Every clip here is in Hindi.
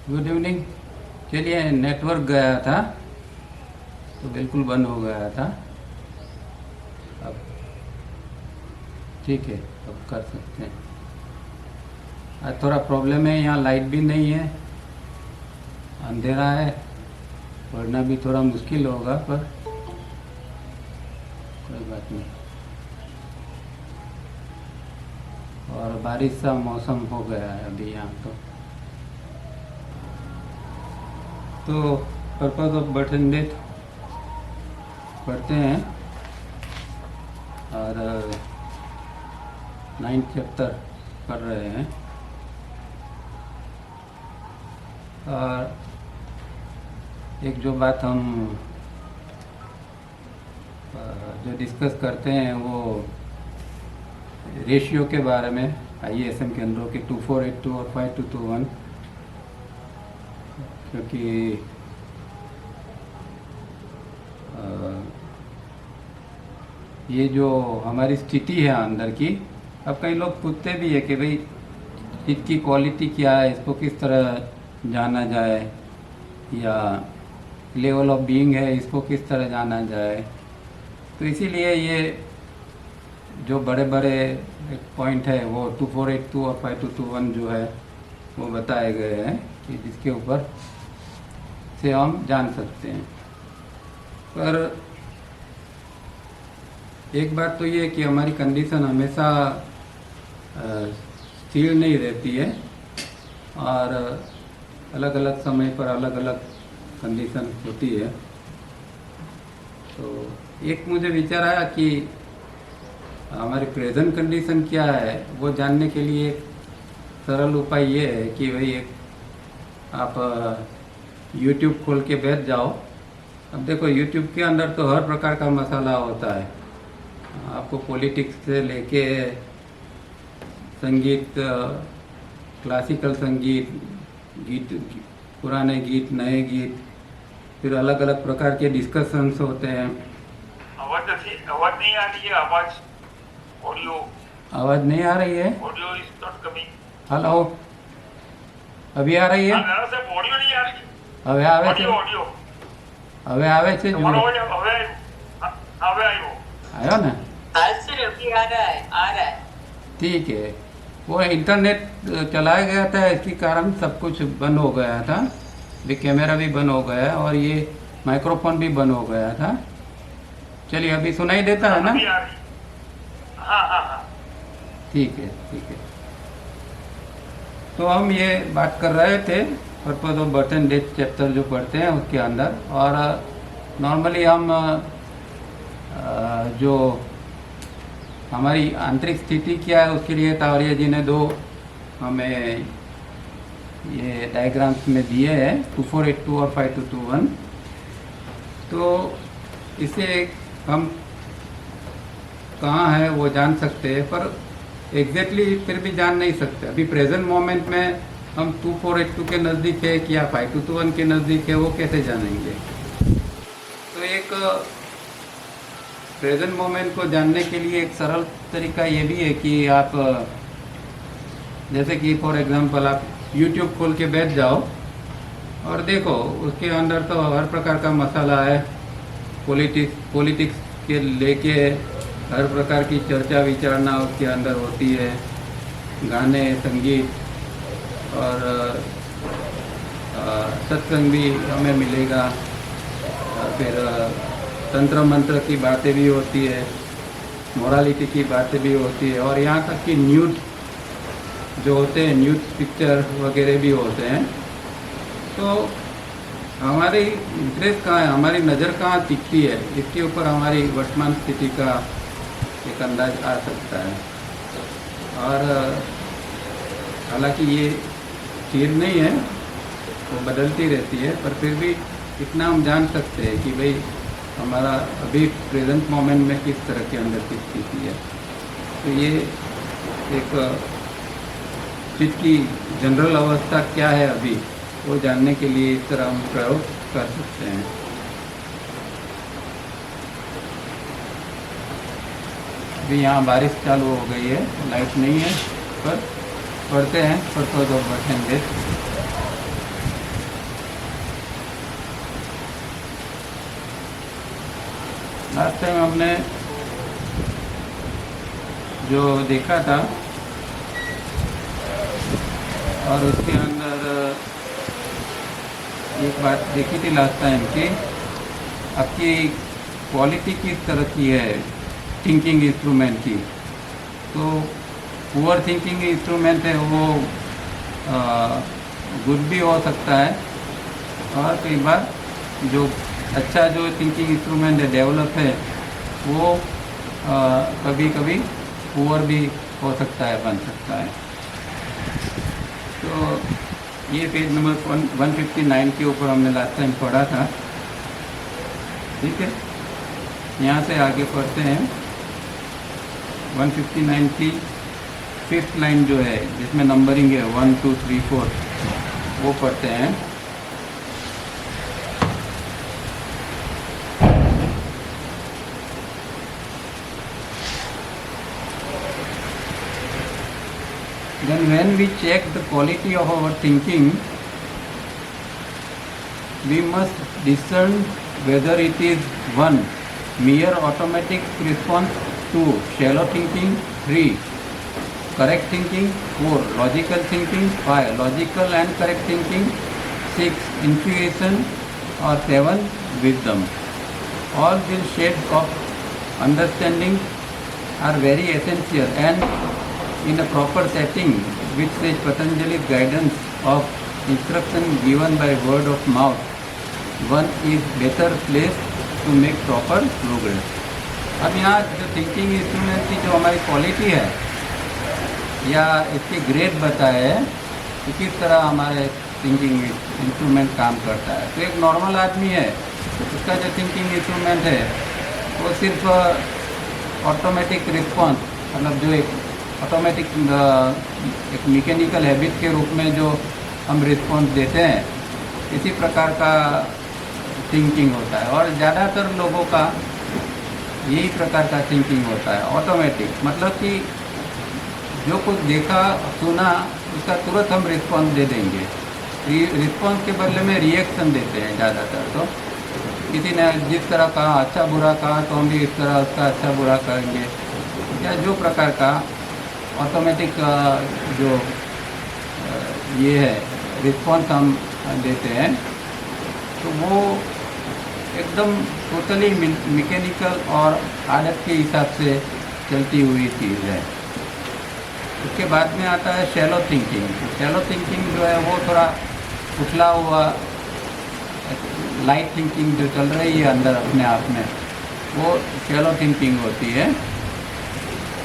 Good evening. चलिए, नेटवर्क गया था तो बिल्कुल बंद हो गया था। अब ठीक है, अब कर सकते हैं। आज थोड़ा प्रॉब्लम है, यहाँ लाइट भी नहीं है, अंधेरा है, पढ़ना भी थोड़ा मुश्किल होगा, पर कोई बात नहीं। और बारिश सा मौसम हो गया है अभी यहाँ तो पर्पज ऑफ बटन डेट पढ़ते हैं और 9th चैप्टर पढ़ रहे हैं। और एक जो बात हम जो डिस्कस करते हैं वो रेशियो के बारे में, IASM केंद्रों के 2482 और 5221, क्योंकि ये जो हमारी स्थिति है अंदर की, अब कई लोग पूछते भी है कि भाई इसकी क्वालिटी क्या है, इसको किस तरह जाना जाए, या लेवल ऑफ बीइंग है, इसको किस तरह जाना जाए। तो इसीलिए ये जो बड़े बड़े पॉइंट है वो 2482 और 5221 जो है वो बताए गए हैं कि जिसके ऊपर से हम जान सकते हैं। पर एक बात तो ये है कि हमारी कंडीशन हमेशा स्थिर नहीं रहती है और अलग अलग समय पर अलग अलग कंडीशन होती है। तो एक मुझे विचार आया कि हमारी प्रेजेंट कंडीशन क्या है वो जानने के लिए एक सरल उपाय ये है कि भाई एक आप YouTube खोल के बैठ जाओ। अब देखो, YouTube के अंदर तो हर प्रकार का मसाला होता है, आपको पॉलिटिक्स से लेके संगीत, क्लासिकल संगीत, गीत, पुराने गीत, नए गीत, फिर अलग अलग प्रकार के डिस्कशंस होते हैं। आवाज नहीं आ रही है। ऑडियो आवाज नहीं आ रही है। Audio is not coming. Hello, अभी आ रही है? ऑडियो नहीं आ रही। હવે આવે છે? ऑडियो હવે આવે છે? તમારો અવાજ હવે આવ્યો। आयो ना? आज से अभी आ रहा है। ठीक है। वो इंटरनेट चलाया गया था, इसके कारण सब कुछ बंद हो गया था, भी कैमरा भी बंद हो गया और ये माइक्रोफोन भी बंद हो गया था। चलिए, अभी सुनाई देता है ना? अभी आ रही। हाँ। ठीक है, ठीक है। तो हम ये बात कर रहे थे purpose of birth and death chapter जो पढ़ते हैं उसके अंदर, और नॉर्मली हम जो हमारी आंतरिक स्थिति क्या है उसके लिए तावरिया जी ने 2 हमें ये डायग्राम्स में दिए हैं, 2482 और 5221। तो इसे हम कहाँ है वो जान सकते हैं, पर एग्जैक्टली फिर भी जान नहीं सकते। अभी प्रेजेंट मोमेंट में हम 2482 के नज़दीक है या 5221 के नज़दीक है, वो कैसे जानेंगे? तो एक प्रेजेंट मोमेंट को जानने के लिए एक सरल तरीका ये भी है कि आप जैसे कि फॉर एग्जांपल आप YouTube खोल के बैठ जाओ और देखो, उसके अंदर तो हर प्रकार का मसाला है। पॉलिटिक्स के लेके हर प्रकार की चर्चा विचारना उसके अंदर होती है, गाने, संगीत और सत्संग भी हमें मिलेगा, फिर तंत्र मंत्र की बातें भी होती है, मोरालिटी की बातें भी होती है, और यहाँ तक कि न्यूड जो होते हैं, न्यूड पिक्चर वगैरह भी होते हैं। तो हमारी इंटरेस्ट कहाँ है, हमारी नज़र कहाँ टिकती है, इसके ऊपर हमारी वर्तमान स्थिति का एक अंदाज आ सकता है। और हालांकि ये स्थिर नहीं है, वो बदलती रहती है, पर फिर भी इतना हम जान सकते हैं कि भाई हमारा अभी प्रेजेंट मोमेंट में किस तरह के अंदर की स्थिति है। तो ये एक चीज़ की जनरल अवस्था क्या है अभी, वो जानने के लिए इस तरह हम प्रयोग कर सकते हैं। अभी यहाँ बारिश चालू हो गई है, लाइट नहीं है, पर पढ़ते हैं purpose of birth and death. Last time हमने जो देखा था और उसके अंदर एक बात देखी थी लास्ट टाइम कि आपकी क्वालिटी किस तरह की है थिंकिंग इंस्ट्रूमेंट की। तो पुअर थिंकिंग इंस्ट्रूमेंट है वो गुड भी हो सकता है, और कई बार जो अच्छा जो थिंकिंग इंस्ट्रूमेंट है डेवलप है वो कभी कभी पुअर भी हो सकता है, बन सकता है। तो ये पेज नंबर 159 के ऊपर हमने लास्ट टाइम पढ़ा था। ठीक है, यहाँ से आगे पढ़ते हैं 159 की 5th लाइन जो है जिसमें नंबरिंग है 1 2 3 4 वो पढ़ते हैं। Then when we check the quality of our thinking, we must discern whether it is 1. Mere automatic response, 2. Shallow thinking, 3. Correct thinking, 4. Logical thinking, 5. Logical and correct thinking, 6. Intuition, or 7. Wisdom. All these shades of understanding are very essential, and in a proper setting, which says Patanjali's guidance of instruction given by word of mouth, one is better placed to make proper progress. अब यहाँ जो थिंकिंग इंस्ट्रूमेंट की जो हमारी क्वालिटी है या इसके ग्रेड बताए हैं कि किस तरह हमारे थिंकिंग इंस्ट्रूमेंट काम करता है। तो एक नॉर्मल आदमी है, उसका जो थिंकिंग इंस्ट्रूमेंट है वो सिर्फ ऑटोमेटिक रिस्पॉन्स, मतलब जो एक ऑटोमेटिक एक मैकेनिकल हैबिट के रूप में जो हम रिस्पॉन्स देते हैं, इसी प्रकार का थिंकिंग होता है। और ज़्यादातर लोगों का यही प्रकार का थिंकिंग होता है, ऑटोमेटिक, मतलब कि जो कुछ देखा सुना उसका तुरंत हम रिस्पॉन्स दे देंगे। रिस्पॉन्स के बदले में रिएक्शन देते हैं ज़्यादातर। तो किसी ने जिस तरह कहा, अच्छा बुरा कहा, तो हम भी इस तरह उसका अच्छा बुरा करेंगे, या जो प्रकार का ऑटोमेटिक जो ये है रिस्पॉन्स हम देते हैं, तो वो एकदम टोटली मैकेनिकल और आदत के हिसाब से चलती हुई चीज़ है। उसके बाद में आता है शैलो थिंकिंग। शैलो थिंकिंग जो है वो थोड़ा उछला हुआ लाइट थिंकिंग जो चल रही है अंदर अपने आप में, वो शैलो थिंकिंग होती है।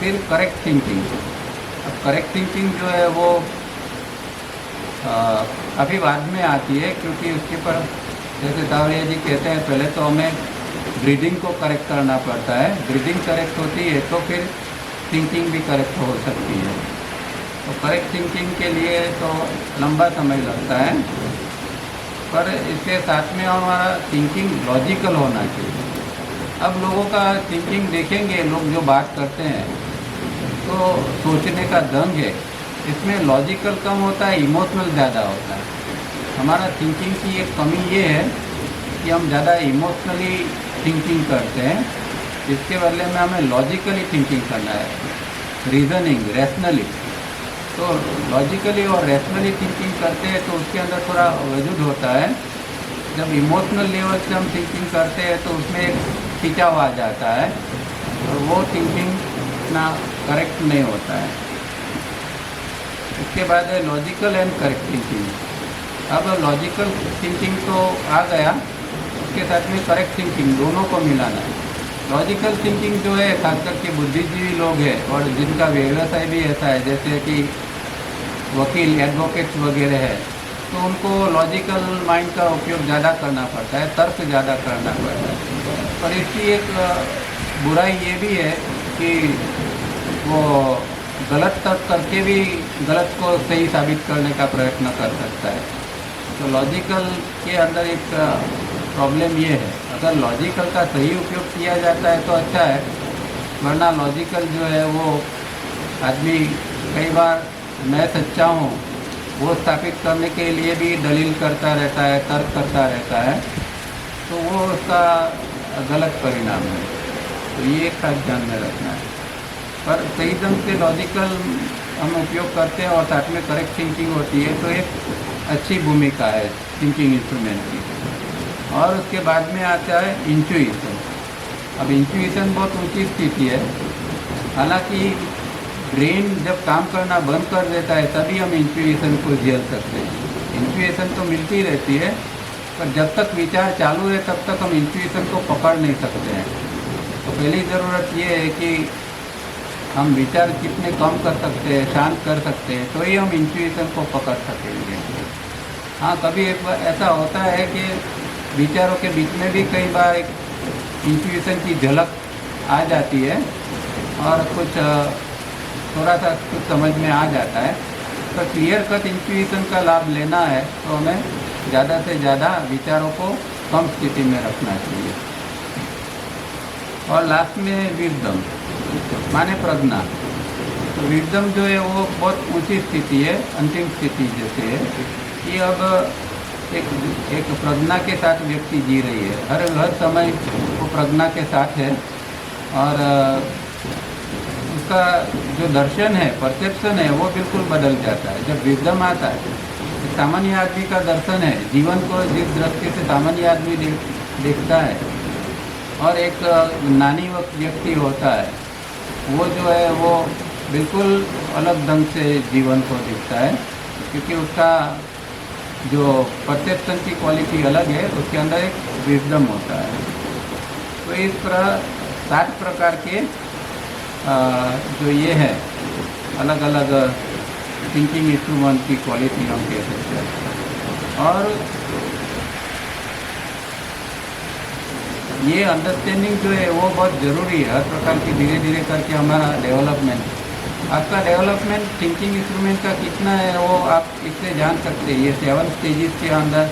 फिर करेक्ट थिंकिंग। अब करेक्ट थिंकिंग जो है वो काफ़ी बाद में आती है, क्योंकि उसके पर जैसे दावरिया जी कहते हैं पहले तो हमें ब्रीदिंग को करेक्ट करना पड़ता है। ब्रीदिंग करेक्ट होती है तो फिर थिंकिंग भी करेक्ट हो सकती है। तो करेक्ट थिंकिंग के लिए तो लंबा समय लगता है, पर इसके साथ में हमारा थिंकिंग लॉजिकल होना चाहिए। अब लोगों का थिंकिंग देखेंगे, लोग जो बात करते हैं तो सोचने का ढंग है, इसमें लॉजिकल कम होता है, इमोशनल ज़्यादा होता है। हमारा थिंकिंग की एक कमी ये है कि हम ज़्यादा इमोशनली थिंकिंग करते हैं, इसके बदले में हमें लॉजिकली थिंकिंग करना है, रीजनिंग, रैशनली। तो लॉजिकली और रैशनली थिंकिंग करते हैं तो उसके अंदर थोड़ा वजूद होता है। जब इमोशनल लेवल से हम थिंकिंग करते हैं तो उसमें एक खिंचाव आ जाता है और वो थिंकिंग इतना करेक्ट नहीं होता है। उसके बाद है लॉजिकल एंड करेक्ट थिंकिंग। अब लॉजिकल थिंकिंग तो आ गया, उसके साथ में करेक्ट थिंकिंग, दोनों को मिलाना है। लॉजिकल थिंकिंग जो है खास करके बुद्धिजीवी लोग हैं और जिनका व्यवसाय भी ऐसा है, जैसे कि वकील, एडवोकेट्स वगैरह है, तो उनको लॉजिकल माइंड का उपयोग ज़्यादा करना पड़ता है, तर्क ज़्यादा करना पड़ता है। पर इसकी एक बुराई ये भी है कि वो गलत तर्क करके भी गलत को सही साबित करने का प्रयत्न कर सकता है। तो लॉजिकल के अंदर एक प्रॉब्लम ये है, अगर लॉजिकल का सही उपयोग किया जाता है तो अच्छा है, वरना लॉजिकल जो है वो आदमी कई बार मैं सच्चा हूँ वो स्थापित करने के लिए भी दलील करता रहता है, तर्क करता रहता है, तो वो उसका गलत परिणाम है। तो ये एक खास ध्यान में रखना है। पर सही ढंग से लॉजिकल हम उपयोग करते हैं और साथ में करेक्ट थिंकिंग होती है तो एक अच्छी भूमिका है थिंकिंग इंस्ट्रूमेंट की। और उसके बाद में आता है इंट्यूशन। अब इंट्यूशन बहुत ऊंची स्थिति है। हालांकि ब्रेन जब काम करना बंद कर देता है तभी हम इंट्यूशन को झेल सकते हैं। इंट्यूशन तो मिलती रहती है, पर जब तक विचार चालू है तब तक हम इंट्यूशन को पकड़ नहीं सकते हैं। तो पहली ज़रूरत ये है कि हम विचार कितने कम कर सकते हैं, शांत कर सकते हैं, तो ही हम इंट्यूशन को पकड़ सकेंगे। हाँ, कभी एक बार ऐसा होता है कि विचारों के बीच में भी कई बार एक इंट्यूशन की झलक आ जाती है और कुछ थोड़ा सा कुछ समझ में आ जाता है। तो क्लियर कट इंट्यूशन का लाभ लेना है तो हमें ज़्यादा से ज़्यादा विचारों को कम स्थिति में रखना चाहिए। और लास्ट में विजडम माने प्रज्ञा। तो विजडम जो है वो बहुत ऊंची स्थिति है, अंतिम स्थिति जैसे है कि अब एक प्रज्ञा के साथ व्यक्ति जी रही है, हर समय वो प्रज्ञा के साथ है और उसका जो दर्शन है, परसेप्शन है, वो बिल्कुल बदल जाता है जब विजडम आता है। एक सामान्य आदमी का दर्शन है, जीवन को जिस दृष्टि से सामान्य आदमी देखता है और एक ज्ञानी व्यक्ति होता है, वो जो है वो बिल्कुल अलग ढंग से जीवन को दिखता है, क्योंकि उसका जो परसेप्शन की क्वालिटी अलग है, उसके अंदर एक विजडम होता है। तो इस तरह 7 प्रकार के जो ये है अलग अलग थिंकिंग इंस्ट्रूमेंट की क्वालिटी हम कह सकते हैं। और ये अंडरस्टैंडिंग जो है वो बहुत ज़रूरी है, हर प्रकार की धीरे धीरे करके हमारा डेवलपमेंट, आपका डेवलपमेंट थिंकिंग इंस्ट्रूमेंट का कितना है वो आप इससे जान सकते हैं। ये 7 स्टेजेस के अंदर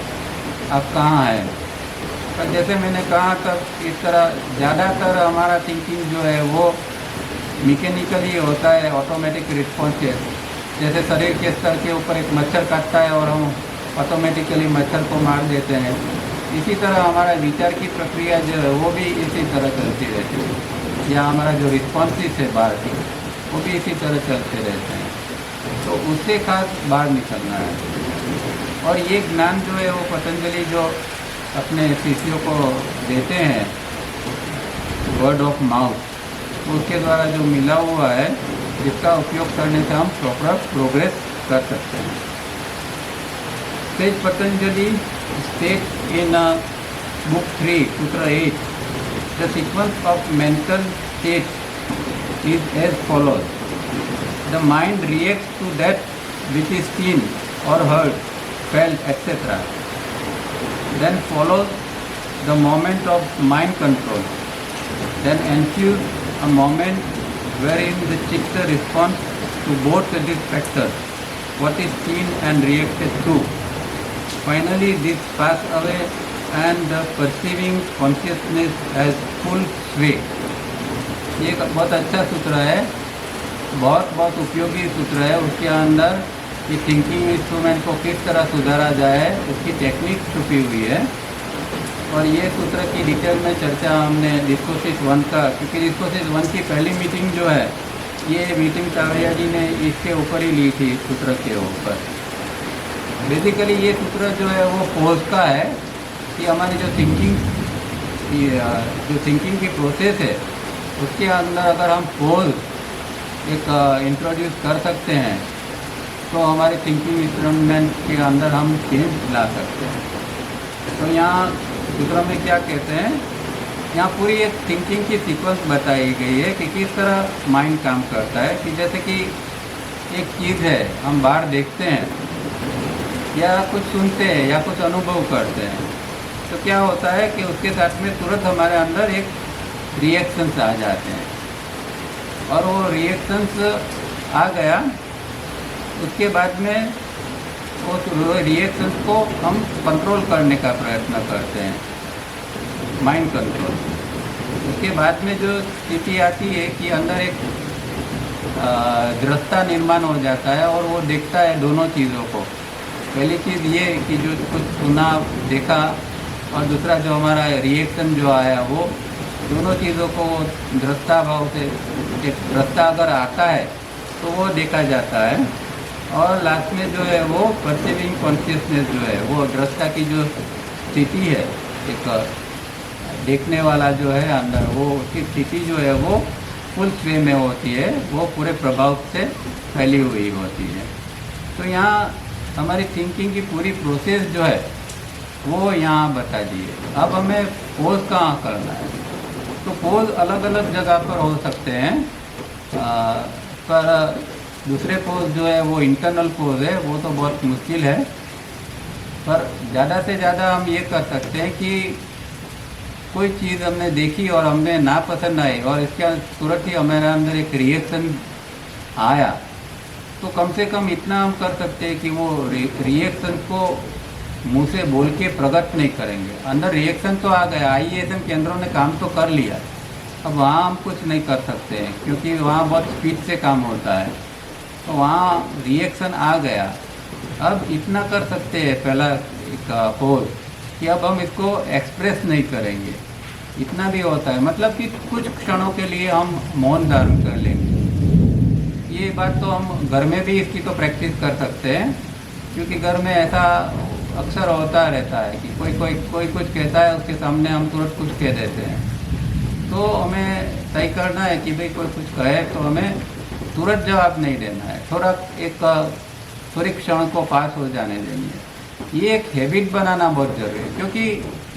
आप कहाँ हैं। पर जैसे मैंने कहा तब इस तरह ज़्यादातर हमारा थिंकिंग जो है वो मैकेनिकली होता है, ऑटोमेटिक रिस्पॉन्सेस। जैसे शरीर के स्तर के ऊपर एक मच्छर काटता है और हम ऑटोमेटिकली मच्छर को मार देते हैं, इसी तरह हमारा विचार की प्रक्रिया जो है वो भी इसी तरह चलती रहती है, या हमारा जो रिस्पॉन्सेस है बाहर की वो भी इसी तरह चलते रहते हैं। तो उससे खास बाहर निकलना है। और ये ज्ञान जो है वो पतंजलि जो अपने शिष्यों को देते हैं वर्ड ऑफ माउथ, उसके द्वारा जो मिला हुआ है, जिसका उपयोग करने से हम प्रॉपर प्रोग्रेस कर सकते हैं। Says Patanjali state in book 3 सूत्र 8 the sequence of mental state is as follows. The mind reacts to that which is seen or heard, felt, etc. Then follows the moment of mind control. Then ensues a moment wherein the chitta responds to both these factors, what is seen and reacted to. Finally, this pass away and the perceiving consciousness has full sway. ये एक बहुत अच्छा सूत्र है, बहुत उपयोगी सूत्र है। उसके अंदर कि थिंकिंग इंस्ट्रूमेंट को किस तरह सुधारा जाए उसकी टेक्निक छुपी हुई है। और ये सूत्र की डिटेल में चर्चा हमने डिस्कोसिस 1 का, क्योंकि डिस्कोसिस 1 की पहली मीटिंग जो है ये मीटिंग टावरिया जी ने इसके ऊपर ही ली थी, सूत्र के ऊपर। बेसिकली ये सूत्र जो है वो पोज का है कि हमारी जो थिंकिंग की प्रोसेस है उसके अंदर अगर हम पोज एक इंट्रोड्यूस कर सकते हैं तो हमारे थिंकिंग इंस्ट्रूमेंट के अंदर हम चेंज ला सकते हैं। तो यहाँ सूत्र में क्या कहते हैं, यहाँ पूरी एक थिंकिंग की सीक्वेंस बताई गई है कि किस तरह माइंड काम करता है। कि जैसे कि एक चीज़ है, हम बाहर देखते हैं या कुछ सुनते हैं या कुछ अनुभव करते हैं, तो क्या होता है कि उसके साथ में तुरंत हमारे अंदर एक रिएक्शंस आ जाते हैं। और वो रिएक्शंस आ गया, उसके बाद में उस रिएक्शंस को हम कंट्रोल करने का प्रयत्न करते हैं, माइंड कंट्रोल। उसके बाद में जो स्थिति आती है कि अंदर एक दृष्टा निर्माण हो जाता है और वो देखता है दोनों चीज़ों को। पहली चीज़ ये कि जो कुछ सुना देखा, और दूसरा जो हमारा रिएक्शन जो आया वो दोनों चीज़ों को दृष्टा भाव से, एक दृष्टा अगर आता है तो वो देखा जाता है, और लास्ट में जो है वो परसीविंग कॉन्शियसनेस जो है, वो दृष्टा की जो स्थिति है, एक देखने वाला जो है अंदर, वो उसकी स्थिति जो है वो फुल स्वे में होती है, वो पूरे प्रभाव से फैली हुई होती है। तो यहाँ हमारी थिंकिंग की पूरी प्रोसेस जो है वो यहाँ बता दी है। अब हमें पोज कहाँ करना है, तो पोज अलग अलग जगह पर हो सकते हैं, पर दूसरे पोज जो है वो इंटरनल पोज है, वो तो बहुत मुश्किल है। पर ज़्यादा से ज़्यादा हम ये कर सकते हैं कि कोई चीज़ हमने देखी और हमें ना पसंद आई और इसके तुरंत ही हमारे अंदर एक रिएक्शन आया, तो कम से कम इतना हम कर सकते हैं कि वो रिएक्शन को मुंह से बोल के प्रकट नहीं करेंगे। अंदर रिएक्शन तो आ गया, IESM केंद्रों ने काम तो कर लिया, अब वहाँ हम कुछ नहीं कर सकते हैं क्योंकि वहाँ बहुत स्पीड से काम होता है। तो वहाँ रिएक्शन आ गया, अब इतना कर सकते हैं पहला एक पोज कि अब हम इसको एक्सप्रेस नहीं करेंगे, इतना भी होता है, मतलब कि कुछ क्षणों के लिए हम मौन धारण कर लेंगे। ये बात तो हम घर में भी इसकी तो प्रैक्टिस कर सकते हैं, क्योंकि घर में ऐसा अक्सर होता रहता है कि कोई कुछ कहता है, उसके सामने हम तुरंत कुछ कह देते हैं। तो हमें तय करना है कि भाई कोई कुछ कहे तो हमें तुरंत जवाब नहीं देना है, थोड़ा एक थोड़ी क्षण को पास हो जाने देंगे। ये एक हैबिट बनाना बहुत ज़रूरी है, क्योंकि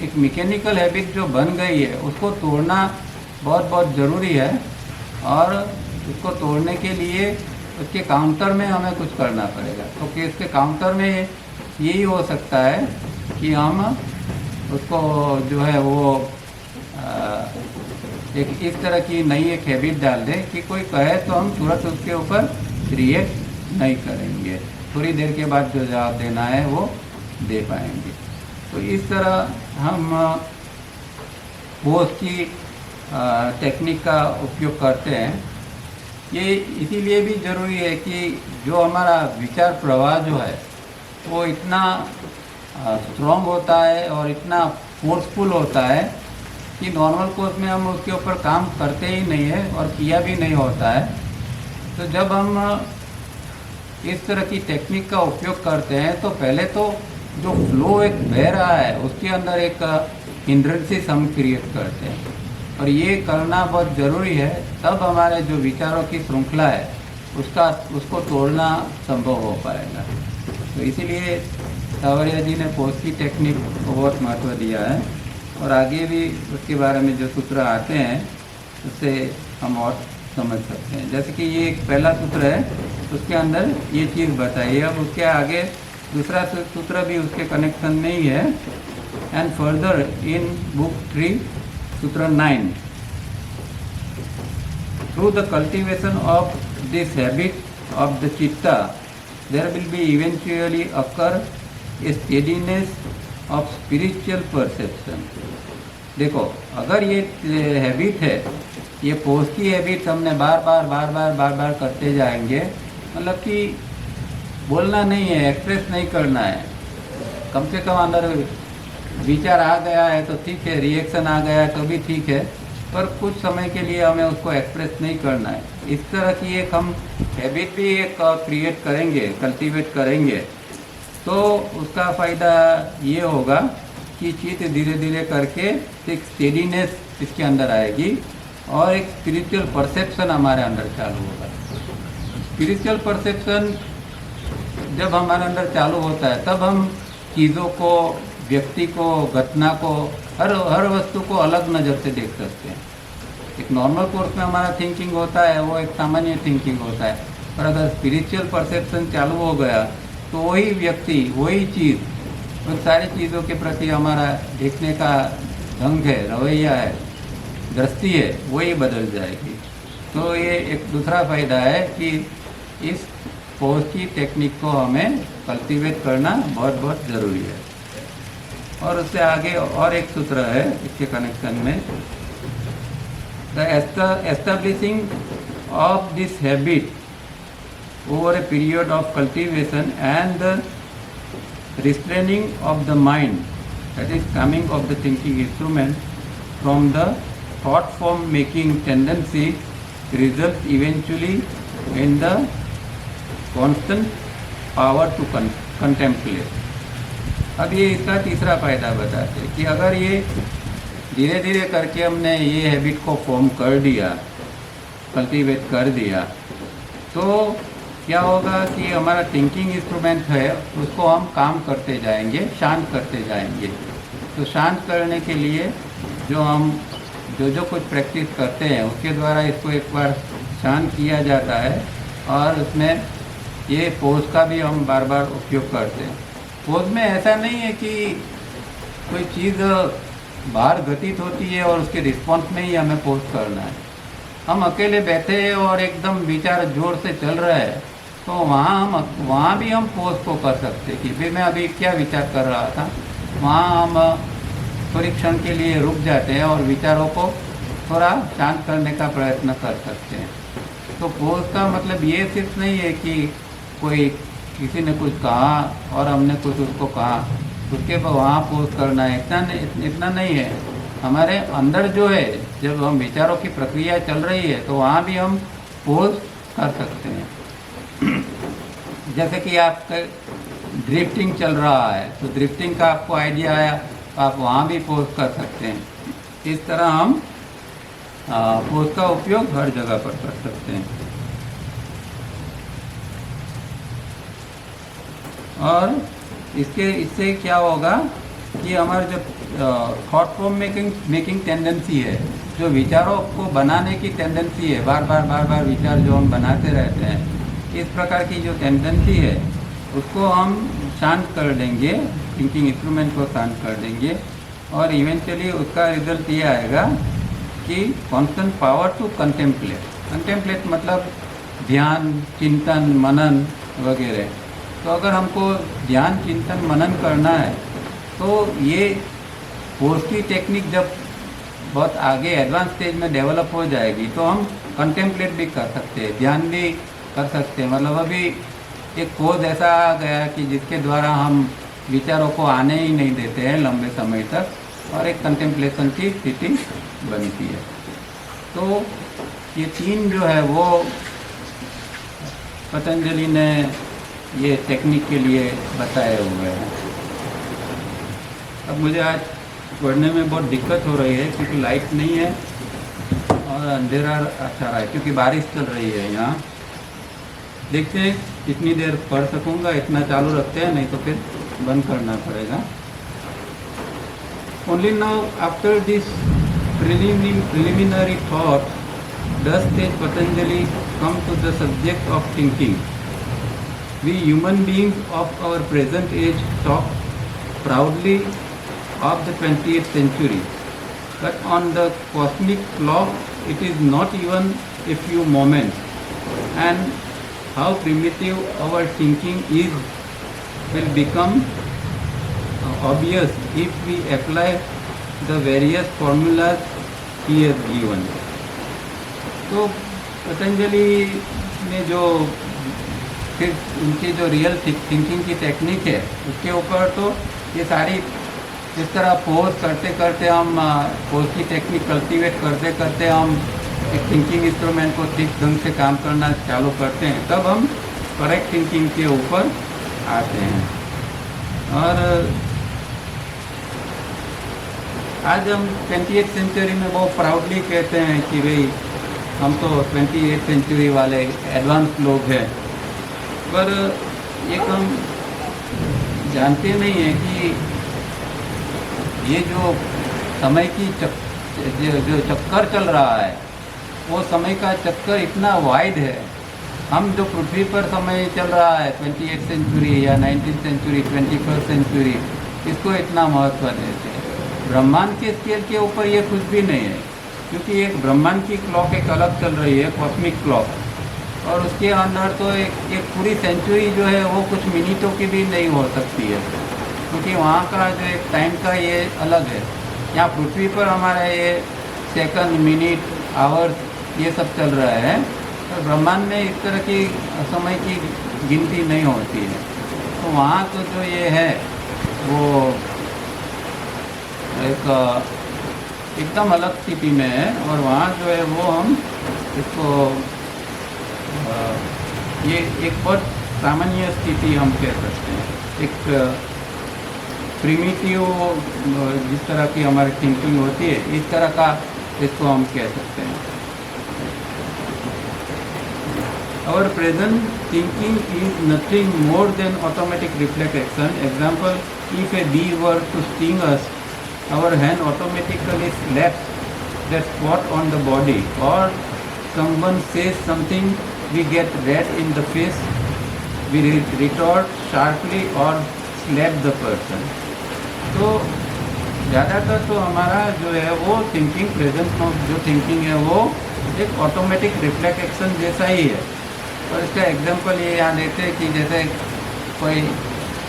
एक मैकेनिकल हैबिट जो बन गई है उसको तोड़ना बहुत ज़रूरी है, और उसको तोड़ने के लिए उसके काउंटर में हमें कुछ करना पड़ेगा। तो कि इसके काउंटर में यही हो सकता है कि हम उसको जो है वो एक इस तरह की नई एक हैबिट डाल दें कि कोई कहे तो हम तुरंत उसके ऊपर रिएक्ट नहीं करेंगे, थोड़ी देर के बाद जो जवाब देना है वो दे पाएंगे। तो इस तरह हम पोज की टेक्निक का उपयोग करते हैं। ये इसीलिए भी ज़रूरी है कि जो हमारा विचार प्रवाह जो है वो इतना स्ट्रॉन्ग होता है और इतना फोर्सफुल होता है कि नॉर्मल कोर्स में हम उसके ऊपर काम करते ही नहीं है और किया भी नहीं होता है। तो जब हम इस तरह की टेक्निक का उपयोग करते हैं तो पहले तो जो फ्लो एक बह रहा है उसके अंदर एक हिंड्रेंसेस हम क्रिएट करते हैं, और ये करना बहुत ज़रूरी है, तब हमारे जो विचारों की श्रृंखला है उसको तोड़ना संभव हो पाएगा। तो इसीलिए सावरिया जी ने पोज की टेक्निक को बहुत महत्व दिया है, और आगे भी उसके बारे में जो सूत्र आते हैं उससे हम और समझ सकते हैं। जैसे कि ये एक पहला सूत्र है, उसके अंदर ये चीज़ बताइए, अब उसके आगे दूसरा सूत्र भी उसके कनेक्शन में ही है। एंड फर्दर इन बुक 3 सूत्र 9, through the cultivation of this habit of the चित्ता there will be eventually occur a steadiness of spiritual perception। देखो, अगर ये हैबिट है, ये पोज की हैबिट हमने बार बार करते जाएंगे, मतलब कि बोलना नहीं है, एक्सप्रेस नहीं करना है, कम से कम अंदर विचार आ गया है तो ठीक है, रिएक्शन आ गया है तो भी ठीक है, पर कुछ समय के लिए हमें उसको एक्सप्रेस नहीं करना है। इस तरह की एक हम हैबिट भी एक क्रिएट करेंगे, कल्टीवेट करेंगे, तो उसका फ़ायदा ये होगा कि चित्त धीरे धीरे करके एक स्टेडीनेस इसके अंदर आएगी और एक स्पिरिचुअल परसेप्शन हमारे अंदर चालू होगा। स्पिरिचुअल परसेप्शन जब हमारे अंदर चालू होता है तब हम चीज़ों को, व्यक्ति को, घटना को, हर वस्तु को अलग नज़र से देख सकते हैं। एक नॉर्मल कोर्स में हमारा थिंकिंग होता है वो एक सामान्य थिंकिंग होता है, पर अगर स्पिरिचुअल परसेप्शन चालू हो गया तो वही व्यक्ति, वही चीज़, उन सारी चीज़ों के प्रति हमारा देखने का ढंग है, रवैया है, दृष्टि है, वही बदल जाएगी। तो ये एक दूसरा फ़ायदा है कि इस पोज की टेक्निक को हमें कल्टीवेट करना बहुत ज़रूरी है। और उससे आगे और एक सूत्र है इसके कनेक्शन में, the establishing of this habit over a period of cultivation and the restraining of the mind, that is coming of the thinking instrument from the thought form making tendency result eventually in the constant power to contemplate. अब ये इसका तीसरा फायदा बताते हैं कि अगर ये धीरे धीरे करके हमने ये हैबिट को फॉर्म कर दिया, कल्टीवेट कर दिया, तो क्या होगा कि हमारा थिंकिंग इंस्ट्रूमेंट है उसको हम काम करते जाएंगे, शांत करते जाएंगे। तो शांत करने के लिए जो कुछ प्रैक्टिस करते हैं उसके द्वारा इसको एक बार शांत किया जाता है, और उसमें ये पोज का भी हम बार बार उपयोग करते हैं। पोज में ऐसा नहीं है कि कोई चीज़ बाहर घटित होती है और उसके रिस्पॉन्स में ही हमें पोज करना है। हम अकेले बैठे हैं और एकदम विचार जोर से चल रहा है, तो वहाँ भी हम पोज को कर सकते हैं कि भाई मैं अभी क्या विचार कर रहा था। वहाँ हम थोड़ी क्षण के लिए रुक जाते हैं और विचारों को थोड़ा शांत करने का प्रयत्न कर सकते हैं। तो पोज का मतलब ये सिर्फ नहीं है कि कोई किसी ने कुछ कहा और हमने कुछ उसको कहा उसके बाद वहाँ पोज करना है, इतना नहीं है। हमारे अंदर जो है, जब हम विचारों की प्रक्रिया चल रही है तो वहाँ भी हम पोज कर सकते हैं। जैसे कि आपका ड्रिफ्टिंग चल रहा है, तो ड्रिफ्टिंग का आपको आइडिया आया, तो आप वहाँ भी पोज कर सकते हैं। इस तरह हम पोज का उपयोग हर जगह पर कर सकते हैं। और इससे क्या होगा कि हमारे जो थॉट फॉर्म मेकिंग टेंडेंसी है, जो विचारों को बनाने की टेंडेंसी है, बार बार विचार जो हम बनाते रहते हैं, इस प्रकार की जो टेंडेंसी है उसको हम शांत कर देंगे, थिंकिंग इंस्ट्रूमेंट को शांत कर देंगे, और इवेंचुअली उसका रिजल्ट ये आएगा कि कांस्टेंट पावर टू कंटेम्पलेट मतलब ध्यान, चिंतन, मनन वगैरह। तो अगर हमको ध्यान, चिंतन, मनन करना है तो ये पोज की टेक्निक जब बहुत आगे एडवांस स्टेज में डेवलप हो जाएगी तो हम कंटेम्पलेट भी कर सकते हैं, ध्यान भी कर सकते हैं। मतलब अभी एक पोज ऐसा आ गया कि जिसके द्वारा हम विचारों को आने ही नहीं देते हैं लंबे समय तक, और एक कंटेम्पलेशन की स्थिति बनती है। तो ये तीन जो है वो पतंजलि ने ये टेक्निक के लिए बताए हुए हैं। अब मुझे आज पढ़ने में बहुत दिक्कत हो रही है क्योंकि लाइट नहीं है और अंधेरा अच्छा रहा है, क्योंकि बारिश चल रही है यहाँ। देखते हैं कितनी देर पढ़ सकूँगा, इतना चालू रखते हैं, नहीं तो फिर बंद करना पड़ेगा। Only now after this preliminary thought does sage Patanjali come to the subject of thinking. We human beings of our present age talk proudly of the 20th century, but on the cosmic clock it is not even a few moments, and how primitive our thinking is will become obvious if we apply the various formulas he has given. तो पतंजलि ने जो फिर उनकी जो रियल थिंकिंग की टेक्निक है उसके ऊपर तो ये सारी इस तरह पोज करते करते हम पोज की टेक्निक कल्टीवेट करते करते हम एक थिंकिंग इंस्ट्रूमेंट को ठीक ढंग से काम करना चालू करते हैं, तब हम करेक्ट थिंकिंग के ऊपर आते हैं। और आज हम 20th सेंचुरी में बहुत प्राउडली कहते हैं कि भाई हम तो 20th सेंचुरी वाले एडवांस लोग हैं, पर एक हम जानते नहीं हैं कि ये जो समय की जो चक्कर चल रहा है वो समय का चक्कर इतना वाइड है। हम जो पृथ्वी पर समय चल रहा है 20th सेंचुरी या 19th सेंचुरी, 21st सेंचुरी, इसको इतना महत्व देते हैं। ब्रह्मांड के स्केल के ऊपर ये कुछ भी नहीं है, क्योंकि एक ब्रह्मांड की क्लॉक एक अलग चल रही है, कॉस्मिक क्लॉक, और उसके अंदर तो एक पूरी सेंचुरी जो है वो कुछ मिनटों की भी नहीं हो सकती है, क्योंकि वहाँ का जो एक टाइम का ये अलग है। यहाँ पृथ्वी पर हमारा ये सेकंड, मिनट, आवर्स ये सब चल रहा है, तो ब्रह्मांड में इस तरह की समय की गिनती नहीं होती है। तो वहाँ तो जो ये है वो एक एकदम अलग स्थिति में है, और वहाँ जो है वो हम इसको ये एक बहुत सामान्य स्थिति हम कह सकते हैं, एक प्रिमिटिव जिस तरह की हमारी थिंकिंग होती है, इस तरह का इसको हम कह सकते हैं। Our present thinking is nothing more than automatic reflex action. Example, if a bee were to sting us, our hand automatically slaps that spot on the body, or someone says something, we get red in the face, we retort sharply or slap the person. तो ज़्यादातर तो हमारा जो है वो थिंकिंग, प्रेजेंट में जो थिंकिंग है वो एक ऑटोमेटिक रिफ्लेक्स एक्शन जैसा ही है। और इसका एग्जांपल ये यहाँ देते हैं कि जैसे कोई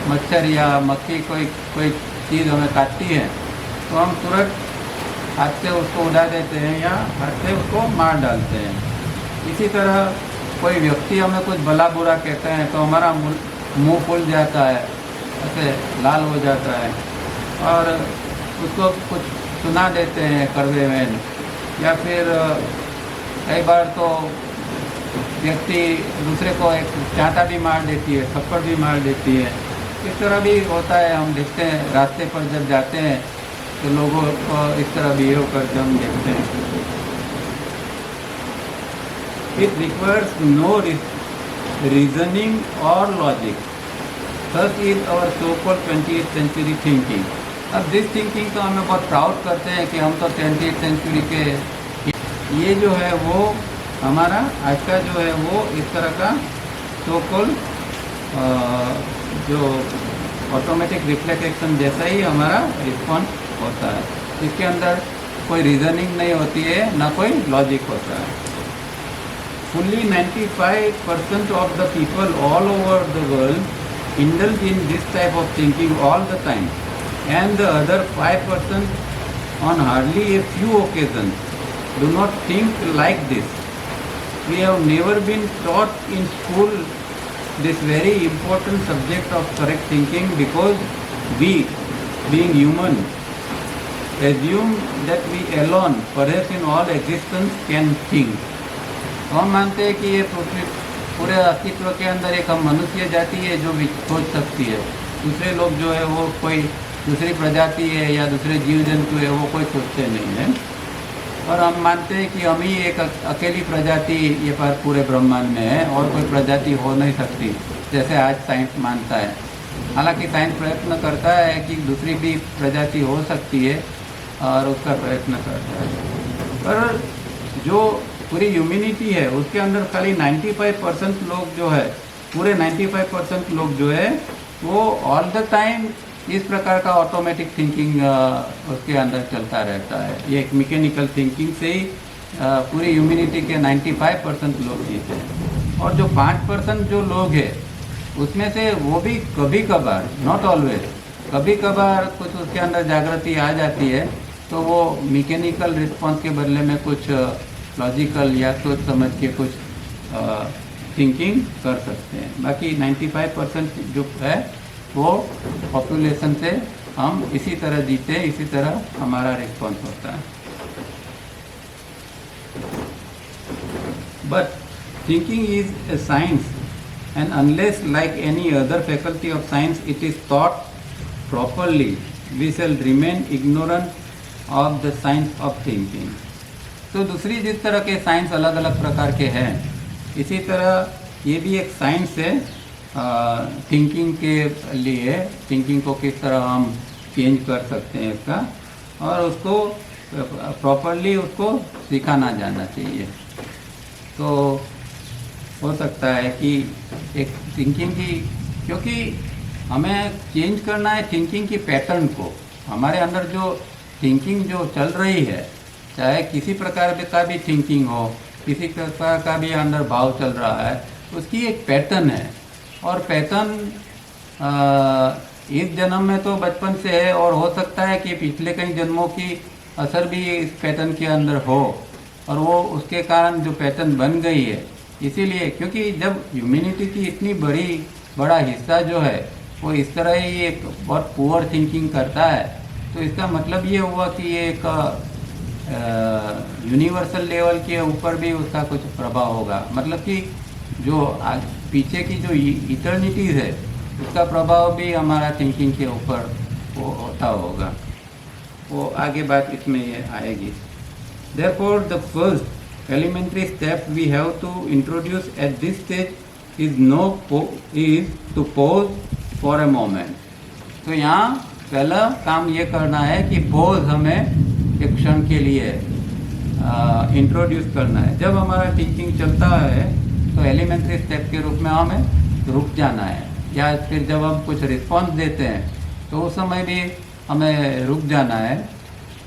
मच्छर या मक्खी कोई चीज़ हमें काटती है, तो हम तुरंत हाथ से उसको उड़ा देते हैं या हाथ से उसको मार डालते हैं। इसी तरह कोई व्यक्ति हमें कुछ भला बुरा कहते हैं तो हमारा मुंह फूल जाता है, ऐसे लाल हो जाता है, और उसको कुछ सुना देते हैं कड़वे में, या फिर कई बार तो व्यक्ति दूसरे को एक चांटा भी मार देती है, थप्पड़ भी मार देती है। इस तरह भी होता है, हम देखते हैं रास्ते पर जब जाते हैं तो लोगों को इस तरह बिहेव करते हम देखते हैं। इट रिक्वायर्स नो रीजनिंग और logic, thus is our so-called 20th century thinking। अब दिस थिंकिंग तो हमें बहुत प्राउड करते हैं कि हम तो 20th सेंचुरी के, ये जो है वो हमारा आज का जो है वो इस तरह का so-called जो ऑटोमेटिक रिफ्लेक्स एक्शन जैसा ही हमारा रिस्पॉन्स होता है। इसके अंदर कोई रीजनिंग नहीं होती है, ना कोई लॉजिक होता है। Fully 95% of the people all over the world indulge in this type of thinking all the time, and the other 5% on hardly a few occasions do not think like this. We have never been taught in school this very important subject of correct thinking, because we, being human, assume that we alone, perhaps in all existence, can think. हम मानते हैं कि ये पूरे अस्तित्व के अंदर एक हम मनुष्य जाति है जो सोच सकती है, दूसरे लोग जो है वो कोई दूसरी प्रजाति है या दूसरे जीव जंतु है वो कोई सोचते नहीं है। और हम मानते हैं कि हम ही एक अकेली प्रजाति ये पर पूरे ब्रह्मांड में है और कोई प्रजाति हो नहीं सकती, जैसे आज साइंस मानता है। हालांकि साइंस प्रयत्न करता है कि दूसरी भी प्रजाति हो सकती है और उसका प्रयत्न करता है, पर जो पूरी ह्यूमैनिटी है उसके अंदर खाली 95% लोग जो है, पूरे 95% लोग जो है वो ऑल द टाइम इस प्रकार का ऑटोमेटिक थिंकिंग उसके अंदर चलता रहता है। ये एक मैकेनिकल थिंकिंग से ही पूरी ह्यूमैनिटी के 95% लोग जीते हैं। और जो 5% जो लोग हैं उसमें से वो भी कभी कभार, नॉट ऑलवेज, कभी कभार कुछ उसके अंदर जागृति आ जाती है तो वो मैकेनिकल रिस्पॉन्स के बदले में कुछ लॉजिकल या सोच समझ के कुछ थिंकिंग कर सकते हैं। बाकी 95% जो है वो पॉपुलेशन से हम इसी तरह जीते हैं, इसी तरह हमारा रिस्पॉन्स होता है। But thinking is a science, and unless like any other faculty of science it is taught properly, we shall remain ignorant of the science of thinking। तो दूसरी जिस तरह के साइंस अलग अलग प्रकार के हैं, इसी तरह ये भी एक साइंस है थिंकिंग के लिए। थिंकिंग को किस तरह हम चेंज कर सकते हैं इसका, और उसको प्रॉपरली उसको सिखाना जाना चाहिए। तो हो सकता है कि एक थिंकिंग की, क्योंकि हमें चेंज करना है थिंकिंग की पैटर्न को। हमारे अंदर जो थिंकिंग जो चल रही है, चाहे किसी प्रकार का भी थिंकिंग हो, किसी प्रकार का भी अंदर भाव चल रहा है, उसकी एक पैटर्न है। और पैटर्न इस जन्म में तो बचपन से है, और हो सकता है कि पिछले कई जन्मों की असर भी इस पैटर्न के अंदर हो, और वो उसके कारण जो पैटर्न बन गई है। इसीलिए क्योंकि जब ह्यूमैनिटी की इतनी बड़ा हिस्सा जो है वो इस तरह ही एक बहुत पुअर थिंकिंग करता है, तो इसका मतलब ये हुआ कि ये एक यूनिवर्सल लेवल के ऊपर भी उसका कुछ प्रभाव होगा। मतलब कि जो पीछे की जो इटर्निटीज है उसका प्रभाव भी हमारा थिंकिंग के ऊपर वो होता होगा, वो आगे बात इसमें ये आएगी। Therefore, the first elementary step we have to introduce at this stage is to pause for a moment. तो यहाँ पहला काम ये करना है कि pause हमें एक क्षण के लिए इंट्रोड्यूस करना है। जब हमारा थिंकिंग चलता है तो एलिमेंट्री स्टेप के रूप में हमें रुक जाना है, या फिर जब हम कुछ रिस्पॉन्स देते हैं तो उस समय भी हमें रुक जाना है।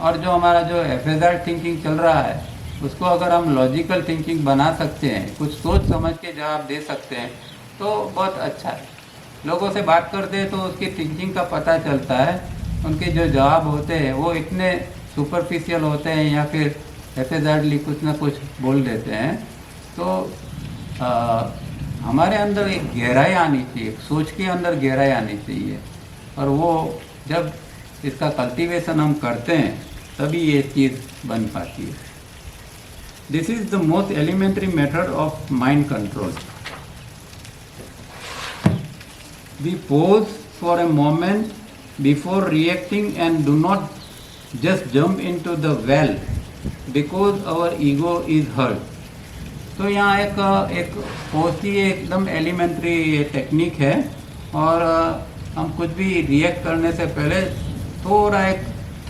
और जो हमारा जो एफेजर्ड थिंकिंग चल रहा है उसको अगर हम लॉजिकल थिंकिंग बना सकते हैं, कुछ सोच समझ के जवाब दे सकते हैं तो बहुत अच्छा है। लोगों से बात करते हैं तो उसकी थिंकिंग का पता चलता है, उनके जो जवाब होते हैं वो इतने सुपरफिशियल होते हैं या फिर एफेजर्डली कुछ ना कुछ बोल देते हैं। तो हमारे अंदर एक गहराई आनी चाहिए, सोच के अंदर गहराई आनी चाहिए, और वो जब इसका कल्टीवेशन हम करते हैं तभी ये चीज़ बन पाती है। This is the most elementary method of mind control. We pause for a moment before reacting and do not just jump into the well because our ego is hurt. तो यहाँ एक pause की एकदम एलिमेंट्री टेक्निक है, और हम कुछ भी रिएक्ट करने से पहले थोड़ा एक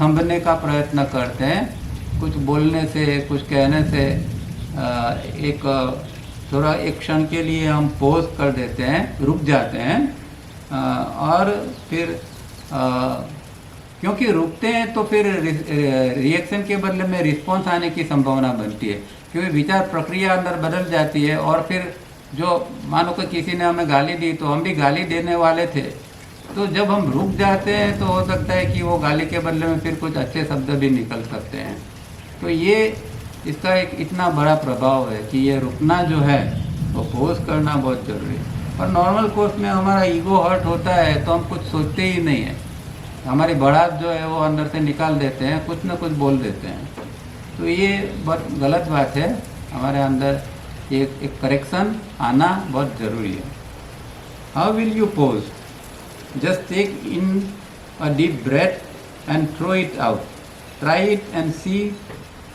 थंबने का प्रयत्न करते हैं, कुछ बोलने से, कुछ कहने से एक थोड़ा एक क्षण के लिए हम पॉज कर देते हैं, रुक जाते हैं, और फिर क्योंकि रुकते हैं तो फिर रिएक्शन के बदले में रिस्पॉन्स आने की संभावना बनती है, क्योंकि विचार प्रक्रिया अंदर बदल जाती है। और फिर जो मानो कि किसी ने हमें गाली दी तो हम भी गाली देने वाले थे, तो जब हम रुक जाते हैं तो हो सकता है कि वो गाली के बदले में फिर कुछ अच्छे शब्द भी निकल सकते हैं। तो ये इसका एक इतना बड़ा प्रभाव है कि ये रुकना जो है वो पॉज करना बहुत ज़रूरी है। और नॉर्मल कोर्स में हमारा ईगो हर्ट होता है तो हम कुछ सोचते ही नहीं है, हमारी बढ़ात जो है वो अंदर से निकाल देते हैं, कुछ ना कुछ बोल देते हैं। तो ये बहुत गलत बात है, हमारे अंदर एक करेक्शन आना बहुत ज़रूरी है। How will you pause? Just take in a deep breath and throw it out. Try it and see